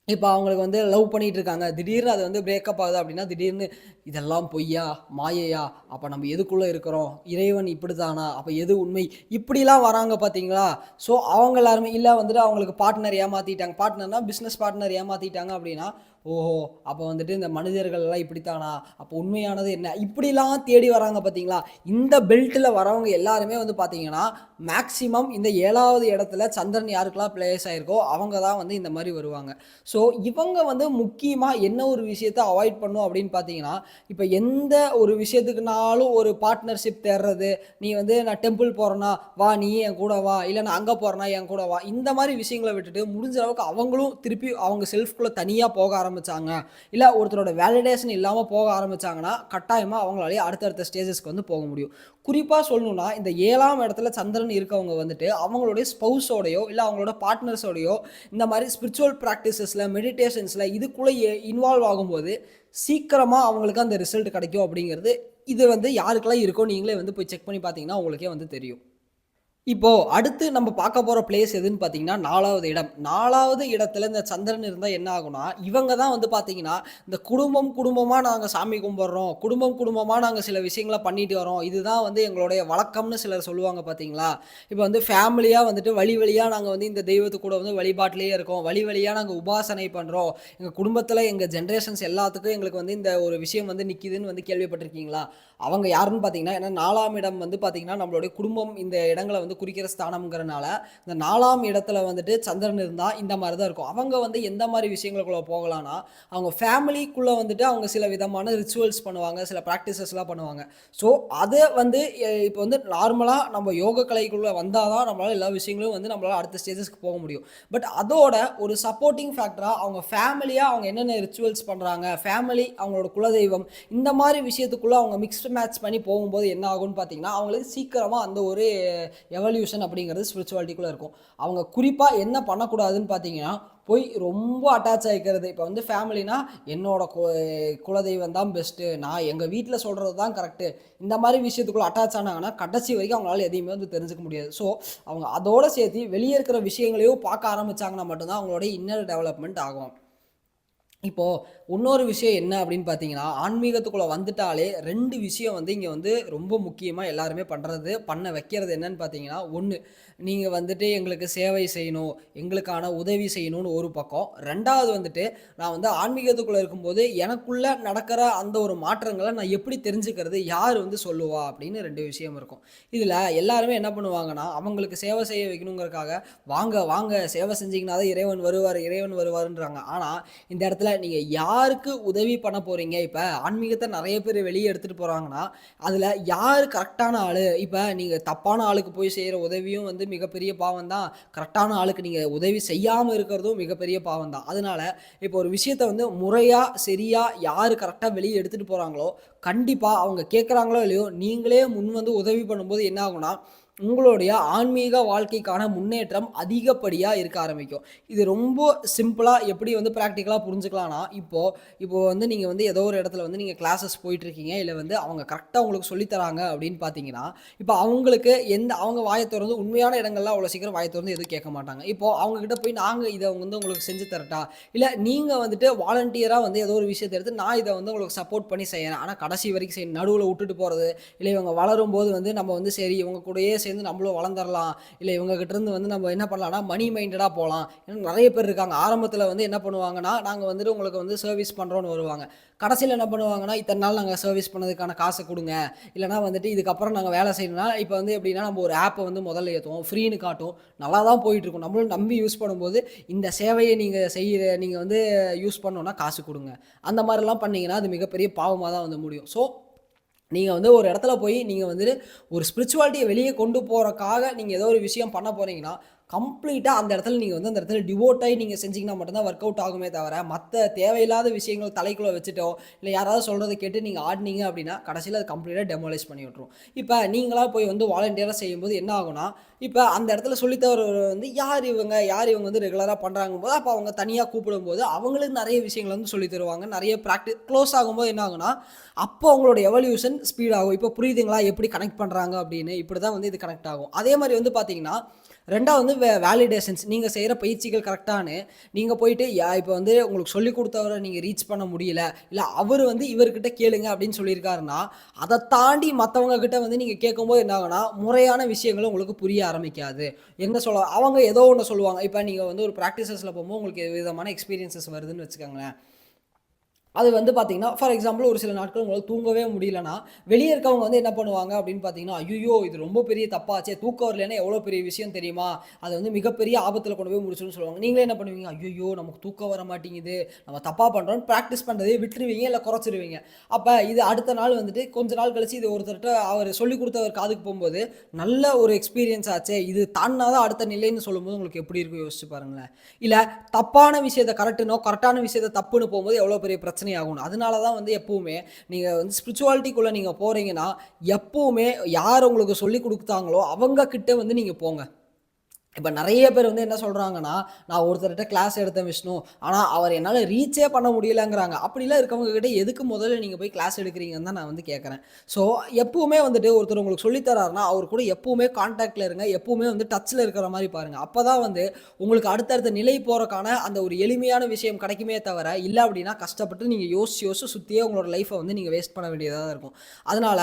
இப்ப அவங்களுக்கு வந்து லவ் பண்ணிட்டு இருக்காங்க. திடீர்னு அது வந்து பிரேக்கப் ஆகுது அப்படின்னா, திடீர்னு இதெல்லாம் பொய்யா? மாயையா? அப்ப நம்ம எதுக்குள்ள இருக்கிறோம்? இறைவன் இப்படித்தானா? அப்ப எது உண்மை? இப்படிலாம் வராங்க பார்த்தீங்களா? ஸோ அவங்க எல்லாருமே இல்ல வந்துட்டு அவங்களுக்கு பார்ட்னர் ஏமாத்திட்டாங்க. பார்ட்னர்னா பிசினஸ் பார்ட்னர் ஏமாத்திட்டாங்க அப்படின்னா, ஓஹோ! அப்ப வந்துட்டு இந்த மனிதர்கள் எல்லாம் இப்படித்தானா? அப்ப உண்மையானது என்ன? இப்படிலாம் தேடி வராங்க பார்த்தீங்களா? இந்த பெல்ட்ல வரவங்க எல்லாருமே வந்து பார்த்தீங்கன்னா, மேக்ஸிமம் இந்த 7வது இடத்துல சந்திரன் யாருக்கெல்லாம் பிளேஸ் ஆயிருக்கோ, அவங்க தான் வந்து இந்த மாரி வருவாங்க. ஸோ, இவங்க வந்து முக்கியமா என்ன ஒரு விஷயத்த அவாய்ட் பண்ணணும் அப்படின்னு பார்த்தீங்கன்னா, இப்ப எந்த ஒரு விஷயத்துக்குனாலும் ஒரு பார்ட்னர்ஷிப் தேடுறது, நீ வந்து நான் டெம்பிள் போறேன்னா, வா நீயும் என் கூட வா. இல்ல நான் அங்க போறேன்னா என் கூட வா. இந்த மாரி விஷயங்கள விட்டுட்டு, முடிஞ்ச அளவுக்கு அவங்களும் திருப்பி அவங்க செல்ஃப்குள்ள தனியா போக ஆரம்பிச்சாங்க. இல்ல ஒருத்தரோட வேலிடேஷன் இல்லாம போக ஆரம்பிச்சாங்கன்னா, கட்டாயமா அவங்களாலயே அடுத்தடுத்த ஸ்டேஜஸ்க்கு வந்து போக முடியும். குறிப்பா சொல்லணும்னா, இந்த 7ஆம் இடத்துல சந்திரன் இருக்கவங்க வந்துட்டு, அவங்களுடைய ஸ்பௌஸோடயோ, இல்ல அவங்களோட பார்ட்னர்ஸோடயோ இந்த மாரி ஸ்பிரிச்சுவல் பிராக்டிசஸ்ல, மெடிடேஷன்ஸ்ல இதுக்குள்ள இன்வால்வ் ஆகும்போது, சீக்கிரமா அவங்களுக்கு அந்த ரிசல்ட் கிடைக்கும் அப்படிங்கிறது, இது வந்து யாருக்கெல்லாம் இருக்கோ நீங்களே வந்து போய் செக் பண்ணி பார்த்தீங்கன்னா, உங்களுக்கே வந்து தெரியும். இப்போ அடுத்து நம்ம பார்க்க போற பிளேஸ் எதுன்னு பார்த்தீங்கன்னா, 4வது இடம். 4வது இடத்துல இந்த சந்திரன் இருந்தா என்ன ஆகும்னா, இவங்க தான் வந்து பார்த்தீங்கன்னா, இந்த குடும்பம் குடும்பமா நாங்க சாமி கும்பிடுறோம். குடும்பம் குடும்பமா நாங்க சில விஷயங்கள பண்ணிட்டு வரோம். இதுதான் வந்து எங்களுடைய வழக்கம்னு சிலர் சொல்லுவாங்க பார்த்தீங்களா? இப்போ வந்து ஃபேமிலியா வந்துட்டு வழி வழியா நாங்க வந்து இந்த தெய்வத்து கூட வந்து வழிபாட்டிலேயே இருக்கோம். வழி வழியா நாங்க உபாசனை பண்றோம். எங்க குடும்பத்தில எங்க ஜெனரேஷன்ஸ் எல்லாத்துக்கும் எங்களுக்கு வந்து இந்த ஒரு விஷயம் வந்து நிக்குதுன்னு வந்து கேள்விப்பட்டிருக்கீங்களா? அவங்க யாருன்னு பார்த்தீங்கன்னா, ஏன்னா 4ஆம் இடம் வந்து பார்த்தீங்கன்னா, நம்மளுடைய குடும்பம் இந்த இடங்கள வந்து குறிக்கிற ஸ்தானம்ங்கிறனால, இந்த 4ஆம் இடத்துல வந்துட்டு சந்திரன் இருந்தா இந்த மாரி தான் இருக்கும். அவங்க வந்து எந்த மாரி விஷயங்களுக்குள்ள போகலான்னா, அவங்க ஃபேமிலிக்குள்ள வந்துட்டு அவங்க சில விதமான ரிச்சுவல்ஸ் பண்ணுவாங்க. சில பிராக்டிசஸ்லாம் பண்ணுவாங்க. ஸோ, அத வந்து இப்போ வந்து நார்மலா நம்ம யோக கலைக்குள்ள வந்தா தான் நம்மளால எல்லா விஷயங்களும் வந்து நம்மளால அடுத்த ஸ்டேஜஸ்க்கு போக முடியும். பட் அதோட ஒரு சப்போர்ட்டிங் ஃபேக்டரா அவங்க ஃபேமிலியா அவங்க என்னென்ன ரிச்சுவல்ஸ் பண்றாங்க, ஃபேமிலி அவங்களோட குலதெய்வம் இந்த மாரி விஷயத்துக்குள்ள அவங்க மிக்ஸ்ட் மேட்ச் பண்ணி போகும்போது என்ன ஆகும்ன்னு பார்த்தீங்கன்னா, அவங்களுக்கு சீக்கிரமா அந்த ஒரு எவல்யூஷன் அப்படிங்கிறது ஸ்பிரிச்சுவாலிட்டிக்குள்ள இருக்கும். அவங்க குறிப்பா என்ன பண்ணக்கூடாதுன்னு பார்த்தீங்கன்னா, போய் ரொம்ப அட்டாச் ஆயிக்கிறது. இப்ப வந்து ஃபேமிலினா, என்னோட குலதெய்வம் தான் பெஸ்ட்டு. நான் எங்க வீட்ல சொல்றது தான் கரெக்ட்டு. இந்த மாரி விஷயத்துக்குள்ள அட்டாச் ஆனாங்கன்னா, கடைசி வரைக்கும் அவங்களால எதையுமே வந்து தெரிஞ்சுக்க முடியாது. ஸோ, அவங்க அதோட சேர்த்து வெளிய இருக்கிற விஷயங்களையும் பார்க்க ஆரம்பிச்சாங்கன்னா மட்டும் தான் அவங்களுடைய இன்னர் டெவலப்மென்ட் ஆகும். இப்போது இன்னொரு விஷயம் என்ன அப்படின்னு பார்த்தீங்கன்னா, ஆன்மீகத்துக்குள்ள வந்துட்டாலே 2 விஷயம் வந்து இங்க வந்து ரொம்ப முக்கியமா எல்லாருமே பண்ண வைக்கிறது என்னன்னு பார்த்தீங்கன்னா, 1 நீங்க வந்துட்டு எங்களுக்கு சேவை செய்யணும், எங்களுக்கான உதவி செய்யணும்னு ஒரு பக்கம். 2வது வந்துட்டு நான் வந்து ஆன்மீகத்துக்குள்ள இருக்கும்போது எனக்குள்ள நடக்கிற அந்த ஒரு மாற்றங்கள நான் எப்படி தெரிஞ்சுக்கிறது? யார் வந்து சொல்லுவா? அப்படின்னு 2 விஷயம் இருக்கும். இதுல எல்லாருமே என்ன பண்ணுவாங்கன்னா, அவங்களுக்கு சேவை செய்ய வைக்கணுங்கிறதுக்காக, வாங்க வாங்க சேவை செஞ்சீங்கன்னா தான் இறைவன் வருவாரு, இறைவன் வருவாருன்றாங்க. ஆனா இந்த இடத்துல நீங்க யாருக்கு உதவி பண்ண போறீங்க? இப்ப ஆன்மீகத்த நெறைய பேர் வெளிய எடுத்துட்டு போறாங்கன்னா, அதுல யாரு கரெக்ட்டான ஆளு? இப்ப நீங்க தப்பான ஆளுக்கு போய் செய்ற உதவியும் வந்து மிகப்பெரிய பாவம் தான். கரெக்ட்டான ஆளுக்கு நீங்க உதவி செய்யாம இருக்கிறதும் மிகப்பெரிய பாவம் தான். அதனால இப்போ ஒரு விஷயத்த வந்து முறையா, சரியா யாரு கரெக்ட்டா வெளிய எடுத்துட்டு போறாங்களோ, கண்டிப்பா அவங்க கேட்கறாங்களோ இல்லையோ, நீங்களே முன் வந்து உதவி பண்ணும்போது என்ன ஆகும்னா, உங்களுடைய ஆன்மீக வாழ்க்கைக்கான முன்னேற்றம் அதிகப்படியா இருக்க ஆரம்பிக்கும். இது ரொம்ப சிம்பிளா எப்படி வந்து பிராக்டிகலா புரிஞ்சுக்கலாம்னா, இப்போ இப்போ வந்து நீங்க வந்து ஏதோ ஒரு இடத்துல வந்து நீங்க கிளாஸஸ் போயிட்டுருக்கீங்க. இல்ல வந்து அவங்க கரெக்ட்டா உங்களுக்கு சொல்லி தராங்க அப்படின்னு பார்த்தீங்கன்னா, இப்போ அவங்களுக்கு அவங்க வாய தொறந்து உண்மையான இடங்கள்ல அவ்வளோ சீக்கிரம் வாய தொறந்து எதுவும் கேட்க மாட்டாங்க. இப்போ அவங்க கிட்ட போய் நாங்க இத வந்து உங்களுக்கு செஞ்சு தரட்டா? இல்ல நீங்க வந்துட்டு வாலண்டியரா வந்து ஏதோ ஒரு விஷயத்த எடுத்து நான் இத வந்து உங்களுக்கு சப்போர்ட் பண்ணி செய்யறேன். ஆனா கடைசி வரைக்கும் செய்யணும். நடுவுல வுட்டுட்டு போறது, இல்ல இவங்க வளரும்போது வந்து நம்ம வந்து சரி இவங்க கூடயே சேர்ந்து நம்மளும் வளர்ந்துரலாம். இல்ல இவங்க கிட்ட இருந்து வந்து நம்ம என்ன பண்ணலாம்னா, மணி மைண்டடா போலாம். ஏன்னா நெறைய பேர் இருக்காங்க. ஆரம்பத்தில வந்து என்ன பண்ணுவாங்கன்னா, நாங்க வந்துட்டு உங்களுக்கு வந்து சர்வீஸ் பண்றோம்ன்னு வருவாங்க. கடைசியில என்ன பண்ணுவாங்கன்னா, இத்தன நாள் நாங்க சர்வீஸ் பண்ணதுக்கான காச குடுங்க. இல்லன்னா வந்துட்டு இதுக்கப்புறம் நாங்க வேலை செய்யணும்னா, இப்ப வந்து எப்படின்னா நம்ம ஒரு ஆப்ப வந்து முதல்ல ஏத்துவோம். ஃப்ரீன்னு காட்டும். நல்லா தான் போயிட்டுருக்கும். நம்மளும் நம்பி யூஸ் பண்ணும்போது, இந்த சேவைய நீங்க வந்து யூஸ் பண்ணணும்னா காசு குடுங்க. அந்த மாரிலாம் பண்ணீங்கன்னா, அது மிகப்பெரிய பாவமா தான் வந்து முடியும். ஸோ நீங்க வந்து ஒரு இடத்துல போய் நீங்க வந்துட்டு ஒரு ஸ்பிரிச்சுவாலிட்டிய வெளிய கொண்டு போறக்காக நீங்க ஏதோ ஒரு விஷயம் பண்ண போறீங்கன்னா, கம்ப்ளீட்டா அந்த இடத்துல நீங்க வந்து அந்த இடத்துல டிவோட் ஆயி நீங்க செஞ்சீங்கன்னா மட்டும் தான் வொர்க் அவுட் ஆகுமே தவிர, மத்த தேவையில்லாத விஷயங்கள் தலைக்குள்ள வச்சுட்டோ, இல்ல யாராவது சொல்றத கேட்டு நீங்க ஆடுனீங்க அப்டின்னா, கடைசில அது கம்ப்ளீட்டா டெமாலிஷ் பண்ணி விட்டுரும். இப்ப நீங்களா போய் வந்து வாலண்டியரா செய்யும்போது என்ன ஆகும்னா, இப்ப அந்த இடத்துல சொல்லி தர்றவர் வந்து யார் இவங்க? யார் இவங்க வந்து ரெகுலரா பண்றாங்கும்போது, அப்ப அவங்க தனியா கூப்பிடும்போது, அவங்களுக்கு நெறைய விஷயங்கள வந்து சொல்லி தருவாங்க. நெறைய க்ளோஸ் ஆகும்போது என்ன ஆகும்னா, அப்போ உங்களோட எவல்யூஷன் ஸ்பீட் ஆகும். இப்போ புரியுதுங்களா? எப்படி கனெக்ட் பண்றாங்க அப்படின்னு. இப்படிதான் வந்து இது கனெக்ட் ஆகும். அதே மாரி வந்து பார்த்தீங்கன்னா, 2வது வந்து வேலிடேஷன்ஸ். நீங்க செய்ற பயிற்சிகள் கரெக்ட்டான்னு நீங்க போயிட்டு இப்போ வந்து உங்களுக்கு சொல்லிக் குடுத்தவர நீங்க ரீச் பண்ண முடியல. இல்ல அவரு வந்து இவர்கிட்ட கேளுங்க அப்படின்னு சொல்லியிருக்காருன்னா, அத தாண்டி மத்தவங்க கிட்ட வந்து நீங்க கேட்கும்போது என்ன ஆகும்னா, முறையான விஷயங்கள் உங்களுக்கு புரிய ஆரம்பிக்காது. என்ன சொல்ல அவங்க ஏதோ ஒண்ணு சொல்லுவாங்க. இப்ப நீங்க வந்து ஒரு பிராக்டிஸஸ்ல போகும்போது உங்களுக்கு விதமான எக்ஸ்பீரியன்ஸஸ் வருதுன்னு வச்சுக்கோங்களேன். அது வந்து பார்த்தீங்கன்னா, ஃபார் எக்ஸாம்பிள் ஒரு சில நாட்கள் உங்களால தூங்கவே முடியலன்னா, வெளிய இருக்கவங்க வந்து என்ன பண்ணுவாங்க அப்படின்னு பார்த்தீங்கன்னா, "ஐய்யய்யோ! இது ரொம்ப பெரிய தப்பாச்சே! தூக்கம் வரலன்னா எவ்வளோ பெரிய விஷயம் தெரியுமா? அது வந்து மிகப்பெரிய ஆபத்தில கொண்டு போய் முடிச்சுரும்னு" சொல்லுவாங்க. நீங்களே என்ன பண்ணுவீங்க? "ஐய்யய்யோ! நமக்கு தூக்கம் வர மாட்டேங்குது. நம்ம தப்பா பண்றோம்ன்னு" பிராக்டிஸ் பண்றதையே விட்டுருவீங்க, இல்ல குறைச்சிருவீங்க. அப்ப இது அடுத்த நாள் வந்துட்டு கொஞ்ச நாள் கழிச்சு இது ஒருத்தர்ட்ட அவரு சொல்லிக் குடுத்தவர் காதுக்கு போம்போது, நல்ல ஒரு எக்ஸ்பீரியன்ஸ் ஆச்சே! இது தாண்டுனா தான் அடுத்த நிலைன்னு சொல்லும்போது உங்களுக்கு எப்படி இருக்கும் யோசிச்சு பாருங்களேன். இல்ல தப்பான விஷயத்த கரெக்ட்டான விஷயத்த தப்புன்னு போம்போது எவ்வளோ பெரிய பிரச்சனை ஆகும்னு. அதனால தான் வந்து எப்பவுமே நீங்க வந்து ஸ்பிரிச்சுவாலிட்டிக்குள்ள நீங்க போறீங்கன்னா, எப்பவுமே யார் உங்களுக்கு சொல்லிக் குடுத்தாங்களோ, அவங்க கிட்ட வந்து நீங்க போங்க. இப்ப நெறைய பேர் வந்து என்ன சொல்றாங்கன்னா, நான் ஒருத்தர்ட்ட கிளாஸ் எடுத்தேன் விஷ்ணு. ஆனா, அவர் என்னால ரீச்சே பண்ண முடியலங்கிறாங்க. அப்படிலாம் இருக்கவங்க கிட்ட எதுக்கு முதல்ல நீங்க போய் கிளாஸ் எடுக்கிறீங்கன்னு தான் நான் வந்து கேட்கறேன். ஸோ, எப்பவுமே வந்துட்டு ஒருத்தர் உங்களுக்கு சொல்லி தராருன்னா, அவர் கூட எப்பவுமே கான்டாக்ட்ல இருங்க. எப்பவுமே வந்து டச்ல இருக்கிற மாரி பாருங்க. அப்பதான் வந்து உங்களுக்கு அடுத்தடுத்த நிலை போறக்கான அந்த ஒரு எளிமையான விஷயம் கிடைக்குமே தவிர, இல்ல அப்படின்னா கஷ்டப்பட்டு நீங்க யோசிச்சு, யோசிச்சு சுத்தியே உங்களோட லைஃப்ப வந்து நீங்க வேஸ்ட் பண்ண வேண்டியதா தான் இருக்கும். அதனால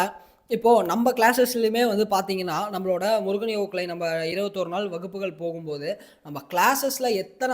இப்போ நம்ம கிளாஸஸ்லயுமே வந்து பார்த்தீங்கன்னா, நம்மளோட முருகன் யோகக்கலை நம்ம 21 நாள் வகுப்புகள் போகும்போது, நம்ம கிளாஸஸ்ல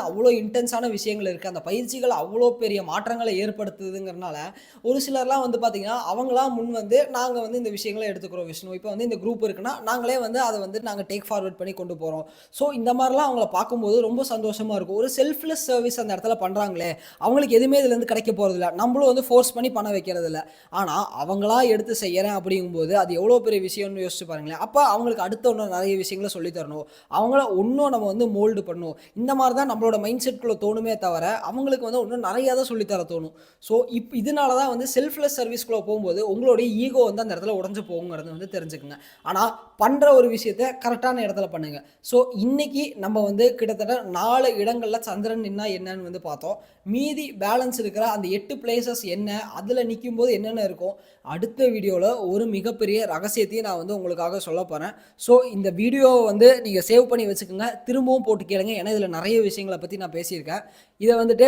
அவ்ளோ இன்டென்ஸான விஷயங்கள் இருக்கு. அந்த பயிற்சிகள் அவ்ளோ பெரிய மாற்றங்கள ஏற்படுத்துதுங்கிறனால, ஒரு சிலர்லாம் வந்து பார்த்தீங்கன்னா, அவங்களா முன் வந்து நாங்க வந்து இந்த விஷயங்கள எடுத்துக்கிறோம் விஷ்ணு. இப்போ வந்து இந்த குரூப் இருக்குன்னா, நாங்களே வந்து அத வந்து நாங்க டேக் ஃபார்வர்ட் பண்ணி கொண்டு போறோம். ஸோ இந்த மாரிலாம் அவங்கள பார்க்கும்போது ரொம்ப சந்தோஷமா இருக்கும். ஒரு செல்ஃப்லெஸ் சர்வீஸ் அந்த இடத்துல பண்றாங்களே, அவங்களுக்கு எதுவுமே இதுலருந்து கிடைக்க போறதில்ல. நம்மளும் வந்து ஃபோர்ஸ் பண்ணி பண்ண வைக்கிறதில்ல. ஆனா, அவங்களா எடுத்து செய்யறேன் அப்படிங்கும்போது, அது எவ்வளோ பெரிய விஷயம்னு யோசிச்சு பாருங்களேன். அப்ப அவங்களுக்கு அடுத்த இன்னும் நெறைய விஷயங்கள சொல்லி தரணும். அவங்கள இன்னும் நம்ம வந்து மோல்டு பண்ணணும். இந்த மாரி தான் நம்மளோட மைண்ட் செட்குள்ள தோணுமே தவிர, அவங்களுக்கு வந்து இன்னும் நெறைய தான் சொல்லி தர தோணும். ஸோ, இதனால தான் வந்து செல்ஃப்லெஸ் சர்வீஸ்குள்ள போம்போது, உங்களுடைய ஈகோ வந்து அந்த இடத்துல உடைஞ்சு போகுங்கிறத வந்து தெரிஞ்சுக்கங்க. ஆனா, பண்ற ஒரு விஷயத்த கரெக்ட்டான இடத்துல பண்ணுங்க. ஸோ, இன்னைக்கு நம்ம வந்து கிட்டத்தட்ட 4 இடங்கள்ல சந்திரன் நின்னா என்னன்னு வந்து பார்த்தோம். மீதி பேலன்ஸ் இருக்கிற அந்த 8 பிளேஸஸ் என்ன? அதுல நிக்கும்போது என்னென்ன இருக்கும்? அடுத்த வீடியோல ஒரு மிகப்பெரிய ரகசியத்தையும் நான் வந்து உங்களுக்காக சொல்லப் போறேன். ஸோ, இந்த வீடியோவ வந்து நீங்க சேவ் பண்ணி வச்சுக்கங்க. திரும்பவும் போட்டு கேளுங்க. ஏன்னா, இதுல நெறைய விஷயங்கள பத்தி நான் பேசியிருக்கேன். இத வந்துட்டு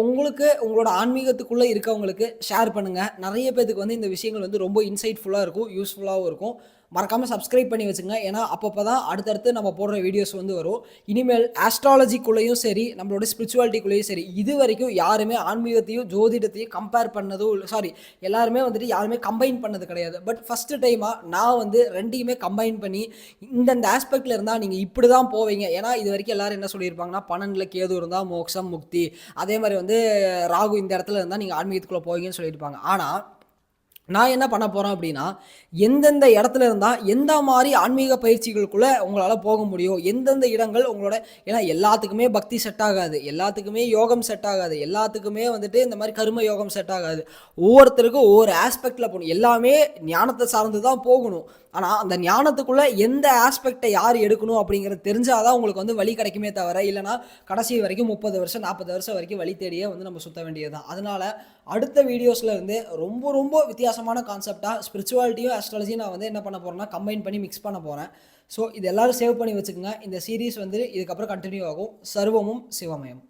உங்களுக்கு உங்களோட ஆன்மீகத்துக்குள்ளே இருக்கவங்களுக்கு ஷேர் பண்ணுங்கள். நிறைய பேத்துக்கு வந்து இந்த விஷயங்கள் வந்து ரொம்ப இன்சைட்ஃபுல்லாக இருக்கும், யூஸ்ஃபுல்லாகவும் இருக்கும். மறக்காமல் சப்ஸ்கிரைப் பண்ணி வச்சுங்க. ஏன்னா அப்பப்போ தான் அடுத்தடுத்து நம்ம போடுற வீடியோஸ் வந்து வரும். இனிமேல் ஆஸ்ட்ராலஜிக்குள்ளேயும் சரி, நம்மளோட ஸ்பிரிச்சுவாலிட்டிக்குள்ளேயும் சரி, இது வரைக்கும் யாருமே ஆன்மீகத்தையும் ஜோதிடத்தையும் கம்பேர் பண்ணதும் இல்லை. சாரி, எல்லாருமே வந்துட்டு யாருமே கம்பைன் பண்ணது கிடையாது. பட் ஃபஸ்ட்டு டைமாக நான் வந்து ரெண்டையுமே கம்பைன் பண்ணி இந்தந்த ஆஸ்பெக்டில் இருந்தால் நீங்கள் இப்படி தான் போவீங்க. ஏன்னா இது வரைக்கும் எல்லாரும் என்ன சொல்லியிருப்பாங்கன்னா 12ல் கேது இருந்தால் மோட்சம் முக்தி, அதே மாதிரி வந்து ராகு இந்த இடத்துல இருந்தால் நீங்கள் ஆன்மீகத்துக்குள்ளே போவீங்கன்னு சொல்லியிருப்பாங்க. ஆனால் நான் என்ன பண்ண போகிறேன் அப்படின்னா, எந்தெந்த இடத்துல இருந்தால் எந்த மாதிரி ஆன்மீக பயிற்சிகளுக்குள்ளே உங்களால் போக முடியும், எந்தெந்த இடங்கள் உங்களோட, ஏன்னா எல்லாத்துக்குமே பக்தி செட் ஆகாது, எல்லாத்துக்குமே யோகம் செட் ஆகாது, எல்லாத்துக்குமே வந்துட்டு இந்த மாதிரி கர்ம யோகம் செட் ஆகாது. ஒவ்வொருத்தருக்கும் ஒவ்வொரு ஆஸ்பெக்டில் போகணும். எல்லாமே ஞானத்தை சார்ந்து தான் போகணும். ஆனால் அந்த ஞானத்துக்குள்ளே எந்த ஆஸ்பெக்டை யார் எடுக்கணும் அப்படிங்கிறது தெரிஞ்சால் தான் உங்களுக்கு வந்து வழி கிடைக்குமே தவிர, இல்லைனா கடைசி வரைக்கும் 30 வருஷம் 40 வருஷம் வரைக்கும் வழி தேடியே வந்து நம்ம சுற்ற வேண்டியது தான். அதனால் அடுத்த வீடியோஸில் இருந்து ரொம்ப ரொம்ப வித்தியாசமான கான்செப்டாக ஸ்பிரிச்சுவாலிட்டியும் ஆஸ்ட்ராலஜியும் நான் வந்து என்ன பண்ண போகிறேன்னா கம்பைன் பண்ணி மிக்ஸ் பண்ண போகிறேன். ஸோ இது எல்லோரும் சேவ் பண்ணி வச்சுக்கோங்க. இந்த சீரீஸ் வந்து இதுக்கப்புறம் கண்டினியூ ஆகும். சர்வமும் சிவமயம்.